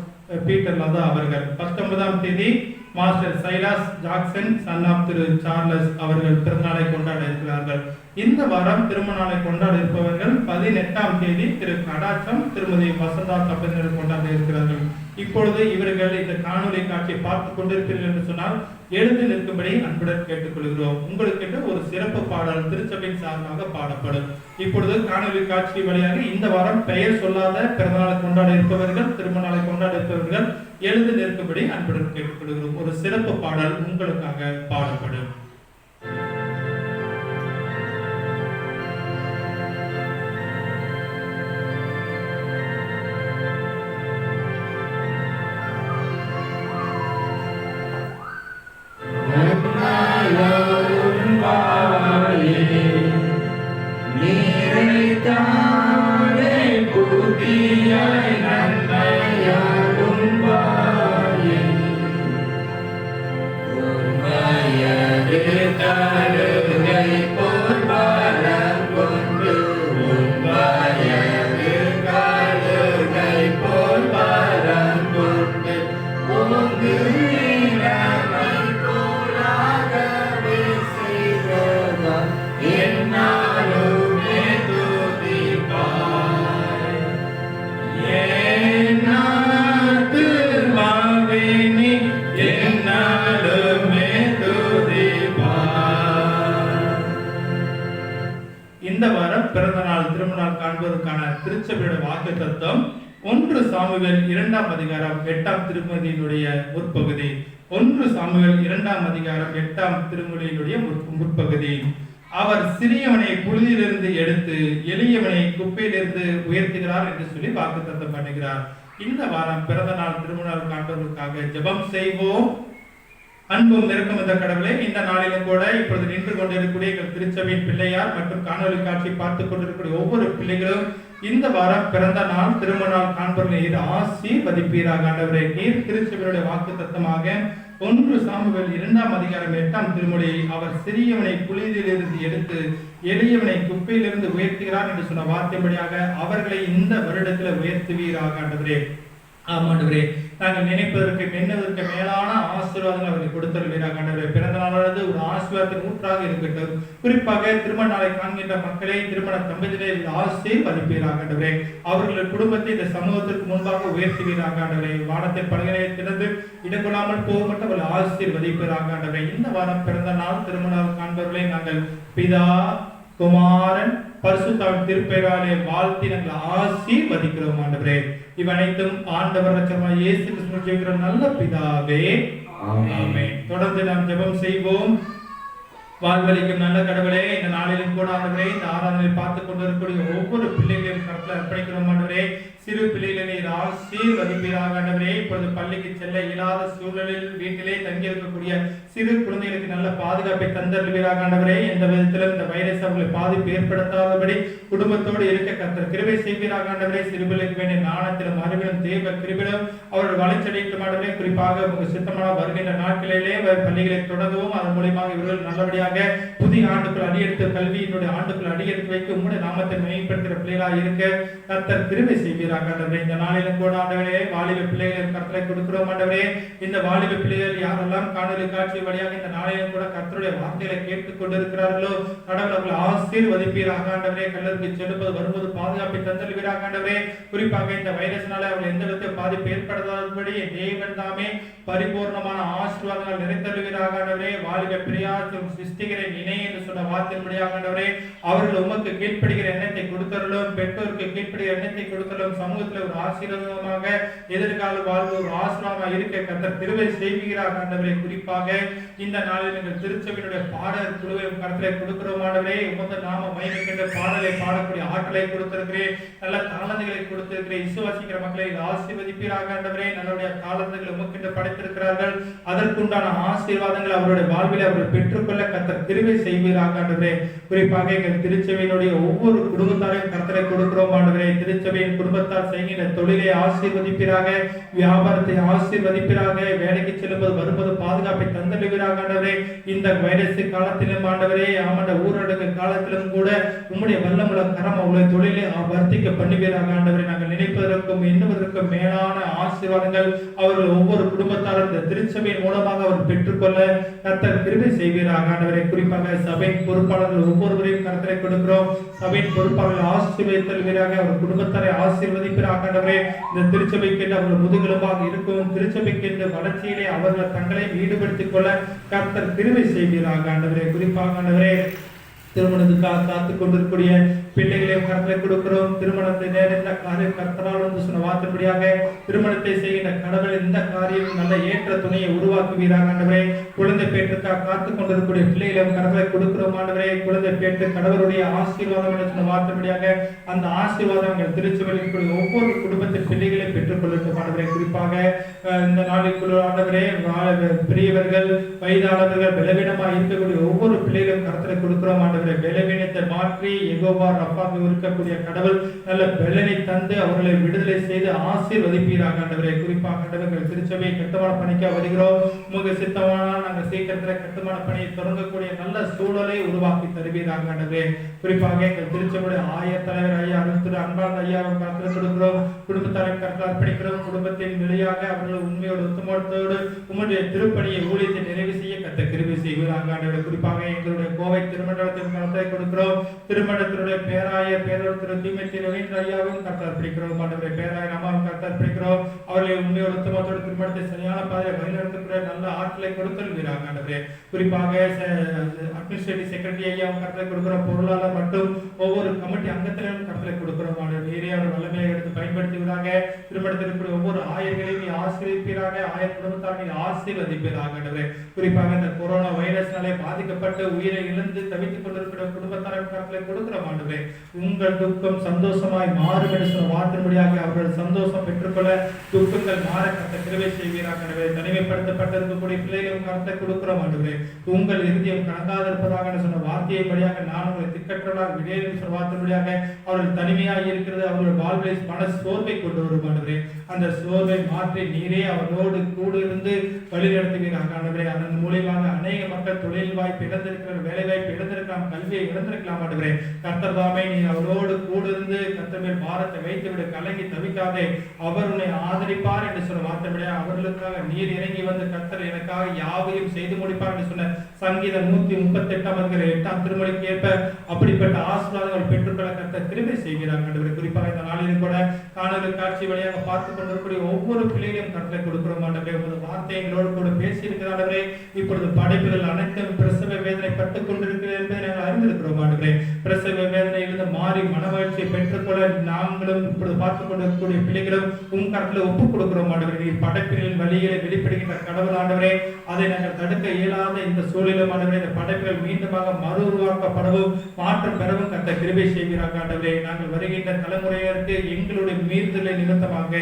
Peter Latha அவர்கள், 19ஆம் தேதி master Silas Jackson son of Thiru Charles அவர்கள் பிறந்தநாளை கொண்டாட இருக்கிறார்கள். இந்த வாரம் திருமண நாளை கொண்டாட இருப்பவர்கள் 18ஆம் தேதி திரு கடாச்சம் திருமதி வசந்தா தம்பதியினர் கொண்டாட இருக்கிறார்கள். இப்பொழுது இவர்கள் இந்த காணொலி காட்சியை பார்த்து கொண்டிருக்கிறீர்கள் என்று சொன்னால் எழுந்து நிற்கும்படி அன்புடன் கேட்டுக்கொள்கிறோம். உங்களுக்கு ஒரு சிறப்பு பாடல் திருச்சபையின் சார்பாக பாடப்படும். இப்பொழுது காணொலி காட்சி வழியாக இந்த வாரம் பெயர் சொல்லாத பிறந்தநாளை கொண்டாட இருப்பவர்கள், திருமண நாளை கொண்டாட இருப்பவர்கள் எழுந்து நிற்கும்படி அன்புடன் கேட்டுக்கொள்கிறோம். ஒரு சிறப்பு பாடல் உங்களுக்காக பாடப்படும். நீரை தானே புதியாய் நன்மை பிறந்த நாள் திருமண நாள் காண்பதற்கான திருச்சபையோட வாக்குத்தத்தம் 1 சாமுவேல் 2ஆம் அதிகாரம் 8ஆம் திருமதியினுடைய முற்பகுதி. 1 சாமுவேல் 2ஆம் அதிகாரம் 8ஆம் திருமொழியினுடைய முற்பகுதி. அவர் சிறியவனை புழுதியிலிருந்து எடுத்து எளியவனை குப்பையிலிருந்து உயர்த்துகிறார் என்று சொல்லி வாக்குத்தத்தம் பண்ணுகிறார். இந்த வாரம் பிறந்த நாள் திருமண நாள் காண்பதற்காக ஜெபம் செய்வோம். அன்பும் நெருக்கம் இந்த கடவுளே, இந்த நாளிலும் கூட இப்பொழுது நின்று கொண்டிருக்கக்கூடிய எங்கள் திருச்சபையின் பிள்ளையார் மற்றும் காணொலி காட்சி பார்த்துக் கொண்டிருக்கக்கூடிய ஒவ்வொரு பிள்ளைகளும் இந்த வாரம் பிறந்த நாள் திருமண நாள் காண்பவர்களை நீர் ஆசீர்வதிப்பீராக. ஆண்டவரே, நீர் திருச்சபையுடைய வாக்கு தத்தமாக 1 சாமுவேல் 2ஆம் அதிகாரம் 8ஆம் திருமொழி, அவர் சிறியவனை புழுதியிலிருந்து எடுத்து எளியவனை குப்பையிலிருந்து உயர்த்துகிறார் என்று சொன்ன வார்த்தைப்படியாக அவர்களை இந்த வருடத்தில் உயர்த்துவீராக. ஆண்டவரே, ஆமாண்டவரே, நாங்கள் நினைப்பதற்கு எண்ணுவதற்கு மேலான ஆசீர்வாதங்கள் அவர்கள் கொடுத்தருவீராக. ஆண்டவரே, பிறந்த நாளானது ஒரு ஆசீர்வாதத்தின் ஊற்றாக இருக்கட்டும். குறிப்பாக திருமண நாளை காண்கின்ற மக்களை, திருமண தம்பதியிலே ஆசீர்வதிப்பீராக. ஆண்டவரே, அவர்கள் குடும்பத்தை இந்த சமூகத்திற்கு முன்பாக உயர்த்துவீராக. ஆண்டவரே, வானத்தின் பலகனை திறந்து இடங்கொள்ளாமல் போகப்பட்டு அவர்கள் ஆசீர்வதிப்பீராக. ஆண்டவரே, இந்த வாரம் பிறந்த நாள் திருமண நாள் காண்பவர்களை நாங்கள் பிதா, குமாரன், பரிசுத்தாவின் திருப்பெயராலே வாழ்த்தி நாங்கள் ஆசீர்வதிக்கிறோம். ஆண்டவரே, இவனைத்தும் ஆண்டவர் இரட்சகராகிய இயேசு கிறிஸ்துவின் ஜெபிக்கிற நல்ல பிதாவே, ஆமென். தொடர்ந்து நாம் ஜெபம் செய்வோம். வாழ்வளிக்கும் நல்ல கடவுளே, இந்த நாளிலும் கூட ஆண்டவரே, இந்த ஆராதனையை பார்த்துக் கொண்டிருக்கக்கூடிய ஒவ்வொரு பிள்ளைகளையும் கருத்தில் அர்ப்பணிக்கிறோம். ஆண்டவரே, சிறு பிள்ளைகளை நீர் ஆசீர்வதிப்பீராக. ஆண்டவரே, இப்பொழுது பள்ளிக்கு செல்ல இயலாத சூழலில் வீட்டிலே தங்கி இருக்கக்கூடிய சிறு குழந்தைகளுக்கு நல்ல பாதுகாப்பை தந்தருவீராக. ஆண்டவரே, எந்த விதத்திலும் இந்த வைரஸ் அவர்களை பாதிப்பு ஏற்படுத்தாதபடி குடும்பத்தோடு இருக்க கர்த்தர் கிருபை செய்வீராக. ஆண்டவரே, சிறுபிள்ளைக்கு வேண்டிய ஞானத்திலும் அறிவிலும் தேவ கிருபையிலும் அவர்கள் வளர்ச்சியடைக்கும். ஆண்டவரே, குறிப்பாக உங்க சித்தமான வருகின்ற நாட்களிலே பள்ளிகளை தொடங்கவும் அதன் மூலமாக இவர்கள் நல்லபடியாக புதிய ஆண்டுக்குள் அடியெடுத்து கல்வியினுடைய ஆண்டுக்குள் அடியெடுத்து வைக்க உங்களுடைய நாமத்தை மேம்படுத்துகிற பிள்ளைகளாக இருக்க கர்த்தர் கிருபை செய்வீராக. ஆண்டவரே, இந்த நாளிலும் கூட ஆண்டவரே, வாலிப பிள்ளைகளை கர்த்தரை கொடுக்கிறோம். ஆண்டவரே, இந்த வாலிப பிள்ளைகள் யாரெல்லாம் காணொலி காட்சி வழியாக இந்த நாளிலும் கூட கர்த்தருடைய வார்த்தைகளை கேட்டுக் கொண்டிருக்கிறார்களோ கடவுள் அவர்களை ஆசீர்வதிப்பீராக. ஆண்டவரே, கல்லூரிக்கு செல்லும்போது வரும்போது பாதுகாப்பை தந்தருவீராக. ஆண்டவரே, குறிப்பாக இந்த வைரஸ்னால அவர்கள் எந்த விதத்தில் பாதிப்பு ஏற்படாதபடி தேவன் தாமே பரிபூர்ணமான ஆசீர்வாதங்கள் நிறைந்தருவீராக. ஆண்டவரே, வாலிப பிரியாற்றும் சிருஷ்டிகரின் இணை என்று சொன்ன வார்த்தையின்படியாக ஆண்டவரே, அவர்கள் உமக்கு கீழ்ப்படுகிற எண்ணத்தை கொடுத்தருளும், பெற்றோருக்கு கீழ்ப்படுகிற எண்ணத்தை கொடுத்தருளும், சமூகத்தில் ஒரு ஆசீர்வாதமாக எதிர்கால வாழ்வு ஒரு ஆசீர்வாதமாக இருக்க கர்த்தர் கிருபை செய்வீராக. ஆண்டவரே, குறிப்பாக இந்த நாளில் எங்கள் திருச்சபையினுடைய பாடல் குழுவை கர்த்தரை கொடுக்கிறோம். ஆண்டவரே, உமது நாம மகிமைக்கின்ற பாடலை பாடக்கூடிய ஆற்றலை கொடுத்திருக்கிறேன், நல்ல தாளந்துகளை கொடுத்திருக்கிறேன். விசுவாசிக்கிற மக்களை ஆசீர்வதிப்பீராக. ஆண்டவரே, நல்லுடைய தாளந்துகளை உமக்கென்று படைத்திருக்கிறார்கள், அதற்குண்டான ஆசீர்வாதங்கள் அவருடைய வாழ்வில் அவர்கள் பெற்றுக்கொள்ள கர்த்தர் கிருபை செய்வீராக. ஆண்டவரே, குறிப்பாக எங்கள் திருச்சபையினுடைய ஒவ்வொரு குடும்பத்தாரையும் கர்த்தரை கொடுக்கிறோம். ஆண்டவரே, திருச்சபையின் குடும்பத்தார் செய்கின்ற தொழிலை ஆசீர்வதிப்பீராக, வியாபாரத்தை ஆசீர்வதிப்பீராக, வேலைக்கு செல்லும்போது வரும்போது பாதுகாப்பை தந்தளிவீராக. ஆண்டவரே, இந்த வைரஸ் காலத்திலும் ஆண்டவரே, ஆமாண்ட ஊரடங்கு காலத்திலும் கூட உம்முடைய வல்லமுள்ள கரம் உள்ள தொழிலை வர்த்திக்க பண்ணுவீராக. ஆண்டவரே, நாங்கள் நினைப்பதற்கும் எண்ணுவதற்கும் மேலான ஆசீர்வாதங்கள் அவர்கள் ஒவ்வொரு குடும்பத்தாரும் இந்த திருச்சபையின் மூலமாக அவர் பெற்றுக்கொள்ள கர்த்தர் கிருபை செய்வீராக. ஆண்டவரே, குறிப்பாக சபையின் பொறுப்பாளர்கள் ஒவ்வொருவரையும் கர்த்தரை கொடுக்கிறோம். சபையின் பொறுப்பாளர்கள் ஆசீர்வதித்தல்வீராக, அவர் குடும்பத்தாரை ஆசீர்வதிப்பீராக. ஆண்டவரே, இந்த திருச்சபைக்கு அவர்கள் முதுகெலும்பாக இருக்கும், திருச்சபைக்கு வளர்ச்சியிலே அவர்கள் தங்களை ஈடுபடுத்திக் கொள்ள கர்த்தர் கிருபை செய்வீராக. ஆண்டவரே, குறிப்பாக ஆண்டவரே, திருமணத்துக்காக காத்துக் கொண்டிருக்கூடிய பிள்ளைகளையும் கர்த்தரை கொடுக்கிறோம். திருமணத்தை நேர்ந்த காரியம் கர்த்தரால் வந்து சொன்ன வார்த்தைப்படியாக திருமணத்தை செய்கின்ற கடவுள் இந்த காரியம் நல்ல ஏற்ற துணையை உருவாக்குவீராக. ஆண்டவரே, குழந்தை பேற்றுக்காக காத்துக் கொண்டிருக்கக்கூடிய பிள்ளைகளையும் கர்த்தரை கொடுக்கிறோம். ஆண்டவரே, குழந்தை பேற்று கடவுளுடைய ஆசீர்வாதம் என்று சொன்ன வார்த்தைப்படியாக அந்த ஆசீர்வாதங்கள் திருச்சபையில் இருக்கக்கூடிய ஒவ்வொரு குடும்பத்தின் பிள்ளைகளையும் பெற்றுக்கொள்ளட்டும். ஆண்டவரே, குறிப்பாக இந்த நாளைக்குள்ள ஆண்டவரே, பெரியவர்கள், வயதானவர்கள், பலவீனமாக இருக்கக்கூடிய ஒவ்வொரு பிள்ளைகளும் கர்த்தரை கொடுக்கிறோம். ஆண்டவரே, பலவீனத்தை மாற்றி யெகோவா ரப்பாக இருக்கக்கூடிய கடவுள் நல்ல பலனை தந்து அவர்களை விடுதலை செய்து ஆசீர்வதிப்பீராக. ஆண்டவரே, குறிப்பாக ஆண்டவர்கள் திருச்சபையை கட்டுமான பணிக்க வருகிறோம். உங்க சித்தமானால் நாங்கள் சீக்கிரத்தில் கட்டுமான பணியை தொடங்கக்கூடிய நல்ல சூழலை உருவாக்கி தருவீராக. ஆண்டவரே, குறிப்பாக எங்கள் திருச்சபையுடைய ஆயர் தலைவர் ஐயா திரு அன்பான ஐயாவை கருத்தில் கொடுக்கிறோம். குடும்பத்தாரை கருத்தில் அர்ப்பணிக்கிறோம். குடும்பத்தின் வழியாக அவர்கள் உண்மையோடு உத்தமத்தோடு உம்முடைய திருப்பணியை ஊழியத்தை நிறைவு செய்ய கர்த்தர் கிருபை செய்வீராக. செய்வீராக ஆண்டவரே. குறிப்பாக எங்களுடைய கோவை திருமண்டலத்தின் கருத்தை கொடுக்கிறோம். திருமண்டலத்தினுடைய பேராயர் திரு தீமேத்தி ரவீந்திர ஐயாவையும் கருத்து அர்ப்பணிக்கிறோம் ஆண்டவரே. பேராயர் அம்மாவும் கருத்து அர்ப்பணிக்கிறோம். அவர்களை உண்மையோடு உத்தமத்தோடு திருமணத்தை சரியான பாதையை வழிநடத்தக்கூடிய நல்ல ஆற்றலை கொடுத்தல்வீராக ஆண்டவரே. குறிப்பாக அட்மினிஸ்ட்ரேட்டிவ் செக்ரட்டரி ஐயாவும் கருத்தை கொடுக்கிறோம். பொருளாளர் மற்றும் ஒவ்வொரு கமிட்டி அங்கத்தினரும் கருத்தை கொடுக்கிறோம் ஆண்டவரே. நீரே அவர் வல்லமையை எடுத்து பயன்படுத்துவீராக. திருமணத்தில் இருக்கிற ஒவ்வொரு ஆயர்களையும் நீ ஆசீர்வதிப்பீராக. ஆயர் குடும்பத்தார் நீ ஆசீர்வதிப்பீராக ஆண்டவரே. குறிப்பாக இந்த கொரோனா வைரஸ்னாலே பாதிக்கப்பட்டு உயிரை இழந்து தவித்துக் கொண்டிருக்கிற குடும்பத்தாரின் கருத்தை கொடுக்கிறோம் ஆண்டவரே. உங்கள் துக்கம் சந்தோஷமாய் மாறும் என்று சொன்ன வார்த்தைப்படியாக அவர்கள் சந்தோஷம் பெற்றுக்கொள்ள துக்கங்கள் மாற கத்த கிருபை செய்வீராக ஆண்டவரே. தனிமைப்படுத்தப்பட்டிருக்கக்கூடிய பிள்ளைகளும் கருத்தை கொடுக்கிறோம் ஆண்டவரே. உங்கள் இருதயம் கலங்காதிருப்பதாக சொன்ன வார்த்தையை படியாக நான் உங்களை திக்கற்றலாக விடேன் என்று சொன்ன வார்த்தைப்படியாக அவர்கள் தனிமையாக இருக்கிறது அவர்கள் வாழ்வை மன சோர்வை கொண்டு வரும் ஆண்டவரே. அந்த சோர்வை மாற்றி நீரே அவர்களோடு கூட இருந்து வழி நடத்துவீராக ஆண்டவரே. அதன் மூலியமாக அநேக மக்கள் தொழில் வாய்ப்பு இழந்திருக்கிற, வேலை வாய்ப்பு இழந்திருக்கலாம், கல்வியை இழந்திருக்கலாம் ஆண்டவரே. கர்த்தர் தாமே நீ அவரோடு கூட இருந்து கர்த்தர் மேல் பாரத்தை வைத்து விட, கலங்கி தவிக்காதே, அவர் உன்னை ஆதரிப்பார் என்று சொன்ன வார்த்தைப்படியா அவர்களுக்காக நீர் இறங்கி வந்து கர்த்தர் எனக்காக யாவையும் செய்து முடிப்பார் என்று சொன்ன சங்கீதம் 138 திருமொழிக்கு ஏற்ப அப்படிப்பட்ட ஆசீர்வாதங்கள் பெற்றுக்கொள்ள கர்த்தர் கிருபை செய்கிறார் ஆண்டவரே. குறிப்பாக இந்த நாளிலும் கூட காணொலி காட்சி வழியாக பார்த்து கொண்டிருக்கக்கூடிய ஒவ்வொரு பிள்ளைகளையும் கர்த்தரை கொடுக்கிறோம் ஆண்டவரே. உமது வார்த்தை எங்களோடு கூட பேசி இருக்கிறார்களே. இப்பொழுது படைப்புகள் அனைத்தும் பிரசவ வேதனை பட்டுக் கொண்டிருக்கிறது என்பதை நாங்கள் அறிந்திருக்கிறோம் ஆண்டவரே. பிரசவ வேதனையிலிருந்து மாறி மனமகிழ்ச்சியை பெற்றுக்கொள்ள நாங்களும் இப்பொழுது பார்த்துக் கொண்டிருக்கக்கூடிய பிள்ளைகளும் உம் கருத்தில் ஒப்புக் கொடுக்கிறோம் ஆண்டவரே. நீர் படைப்புகளின் வழிகளை வெளிப்படுகின்ற கடவுள் ஆண்டவரே. அதை நாங்கள் தடுக்க இயலாத இந்த சூழலும் ஆண்டவரே, இந்த படைப்புகள் மீண்டுமாக மறு உருவாக்கப்படவும் மாற்றம் பெறவும் கத்த கிருபை செய்வீராக ஆண்டவரே. நாங்கள் வருகின்ற தலைமுறையினருக்கு எங்களுடைய மீறுதலை நிமித்தமாக,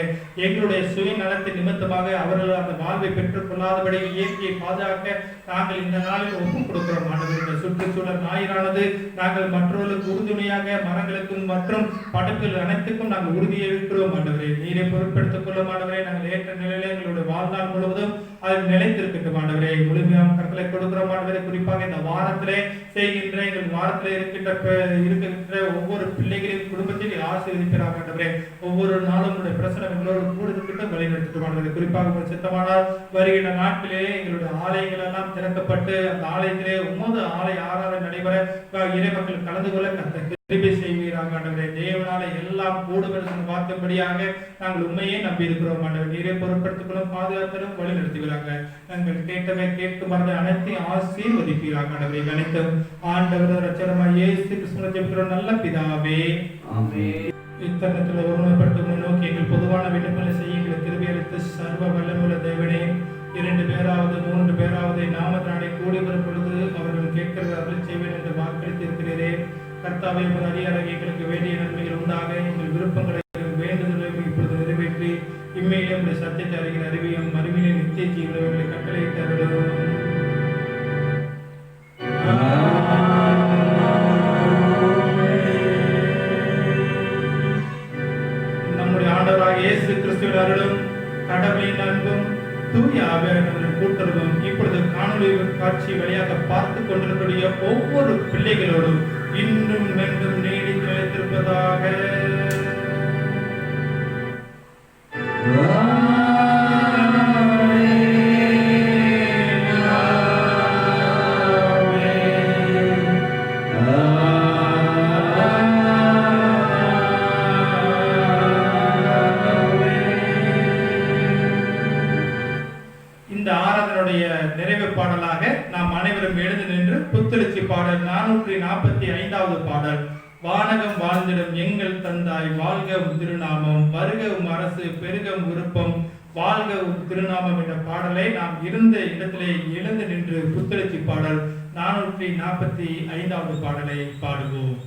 எங்களுடைய சுயநலத்தின் நிமித்தமாக அவர்கள் அந்த வாழ்வை பெற்றுக் கொள்ளாதபடி இயற்கையை பாதுகாக்க நாங்கள் இந்த நாளில் ஒப்புக் கொடுக்கிறோம் ஆண்டவரே. இந்த சுற்றுச்சூழல் ஞாயிறானது நாங்கள் மற்றவர்களுக்கு உறுதுணையாக மரங்களுக்கும் மற்றும் படைப்புகள் அனைத்துக்கும் நாங்கள் உறுதியை இருக்கிறோம் ஆண்டவரே. நீரை பொருட்படுத்திக் கொள்ளும் ஆண்டவரே. நாங்கள் ஏற்ற நிலையில எங்களுடைய வாழ்நாள் முழுவதும் அதில் நிலைத்திருக்கட்டும் ஆண்டவரே. முழுமையான கருத்தலை கொடுக்கிறோம் ஆண்டவரே. குறிப்பாக இந்த வாரத்திலே செய்கின்ற எங்கள் வாரத்திலே இருக்கின்ற ஒவ்வொரு பிள்ளைகளின் குடும்பத்தில் ஆசீர்வதிப்பீராக ஆண்டவரே. ஒவ்வொரு நாளும் உங்களுடைய பிரசனம் எங்களோடு கூட இருக்கிட்டு வழிநடத்திட்டு ஆண்டவரே. குறிப்பாக உங்கள் சித்தமானால் வருகின்ற நாட்களிலே எங்களுடைய ஆலயங்கள் எல்லாம் திறக்கப்பட்டு அந்த ஆலயத்திலே உமது ஆலய ஆராதனை நடைபெற இறை மக்கள் கலந்து கொள்ள கத்த கிருபை செய்வீராக ஆண்டவரே. தேவனால எல்லாம் கூடும் என்று வார்த்தைப்படியாக நாங்கள் உண்மையே நம்பி இருக்கிறோம் ஆண்டவர். நீரை பொருட்படுத்திக்கொள்ளும் பாதுகாத்தலும் வழி நடத்துவீராக. நாங்கள் கேட்டவை கேட்க மறந்த அனைத்தையும் ஆசீர்வதிப்பீராக ஆண்டவரை. அனைத்தும் ஆண்டவர் இரட்சகருமாகிய இயேசு கிறிஸ்துவின் ஜெபிக்கிறோம் நல்ல பிதாவே. ஆமென். இத்தருணத்தில் ஒருமைப்பட்டு முன்னோக்கி எங்கள் பொதுவான விண்ணப்பங்களை செய்ய எங்களுக்கு கிருபை அளித்து சர்வ வல்லமையுள்ள தேவனே, 2 பேராவது 3 பேராவது நாமத்தினாலே கூடி வரும் பொழுது அவர்கள் கேட்கிறது அருள் செய்வேன் என்று வாக்களித்து இருக்கிறீரே. கர்த்தாவே, உமது அடியாராகிய எங்களுக்கு வேண்டிய நன்மைகள் உண்டாக எங்கள் விருப்பங்களை வேண்டுதலையும் இப்பொழுது நிறைவேற்றி இம்மையிலே உடைய சத்தியத்தை அறிகிற அறிவியும் அறிவிலே நித்திய ஜீவனை எங்களை கட்டளையிட்டு அருளும். நம்முடைய ஆண்டவராகிய இயேசு கிறிஸ்துவின் அருளும் கடவுளின் அன்பும் தூய ஆவியானவரின் கூட்டுறவும் இப்பொழுது காணொலி காட்சி வழியாக பார்த்து கொண்டிருக்கக்கூடிய ஒவ்வொரு பிள்ளைகளோடும் இன்னும் மீண்டும் நீடித்து நிலைத்திருப்பதாக. இந்த ஆராதனுடைய நிறைவு பாடலாக நாம் அனைவரும் எழுந்து நின்று புத்தெழுச்சி பாடல் 445வது பாடல், வானகம் வாழ்ந்திடும் எங்கள் தந்தாய் வாழ்க திருநாமம், வருக அரசு பெருக விருப்பம், வாழ்க திருநாமம் என்ற பாடலை நாம் இருந்த இடத்திலே எழுந்து நின்று புத்தெழுச்சி பாடல் 445வது பாடலை பாடுவோம்.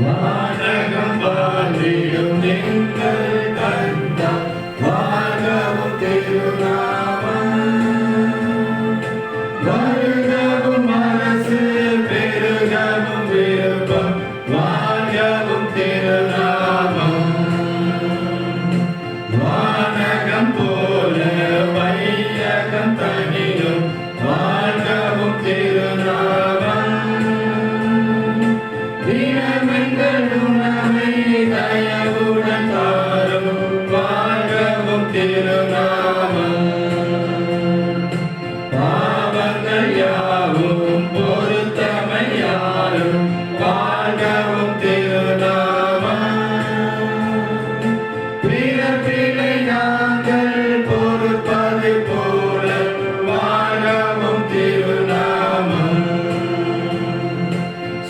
வானகம் வாழ்ந்திடும் எங்கள் தந்தாய் வாழ்கவும் திருநாமம், வருகவும் அரசு பெருகவும் விருப்பம், வாழ்கவும் திருநாமம், வானகம் போல அது போல வாழவும் திருநாமம்.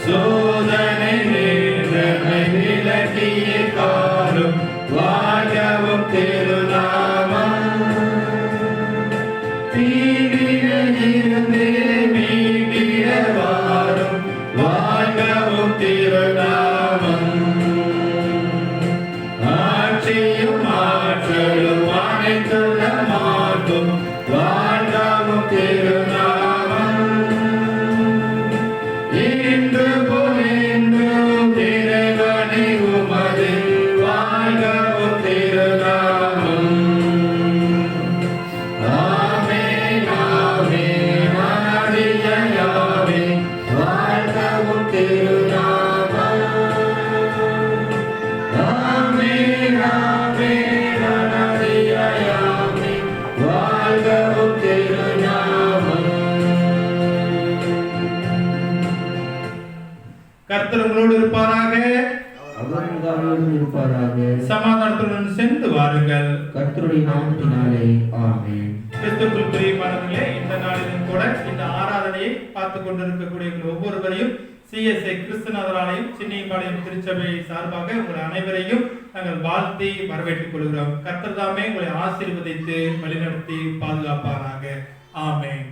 சோதனை நேர்ந்தனை விலக்கிய காலம் வாழவும் திருநாமம். தீவிலிருந்து மீட்டிட வாரும் வாழவும் திருநாமம். ஆட்சியும் ஆற்றலும் அனைத்துள்ள மாட்டும் வாழவும் திருநாமம். இன்று போலென்றும் இறைவனை உமது வாழவும் திருநாமம். ஆமென் ஆமென் ஆதியாவே வாழவும் திருநாமம். ஆமென் ஆமென் ஆதியாவே வாழவும் திருநாமம். கர்த்தர் உங்களோடு இருப்பாராக. அவர் உங்களோடு இருப்பாராக. சமாதானத்துடன் சென்று வாருங்கள். கர்த்தருடைய நாமத்தினாலே ஆமென். கிறிஸ்துவுக்குள் பிரியமானவர்களே, இந்த நாளிலும் கூட இந்த ஆராதனையை பார்த்து கொண்டிருக்கக்கூடிய ஒவ்வொருவரையும் CSI கிறிஸ்துநாதர் ஆலயம் சின்னியம்பாளையம் திருச்சபை சார்பாக உங்கள் அனைவரையும் நாங்கள் வாழ்த்தி வரவேற்றுக் கொள்கிறோம். கர்த்தர் தாமே உங்களை ஆசீர்வதித்து வழிநடத்தி பாதுகாப்பாராக. ஆமென்.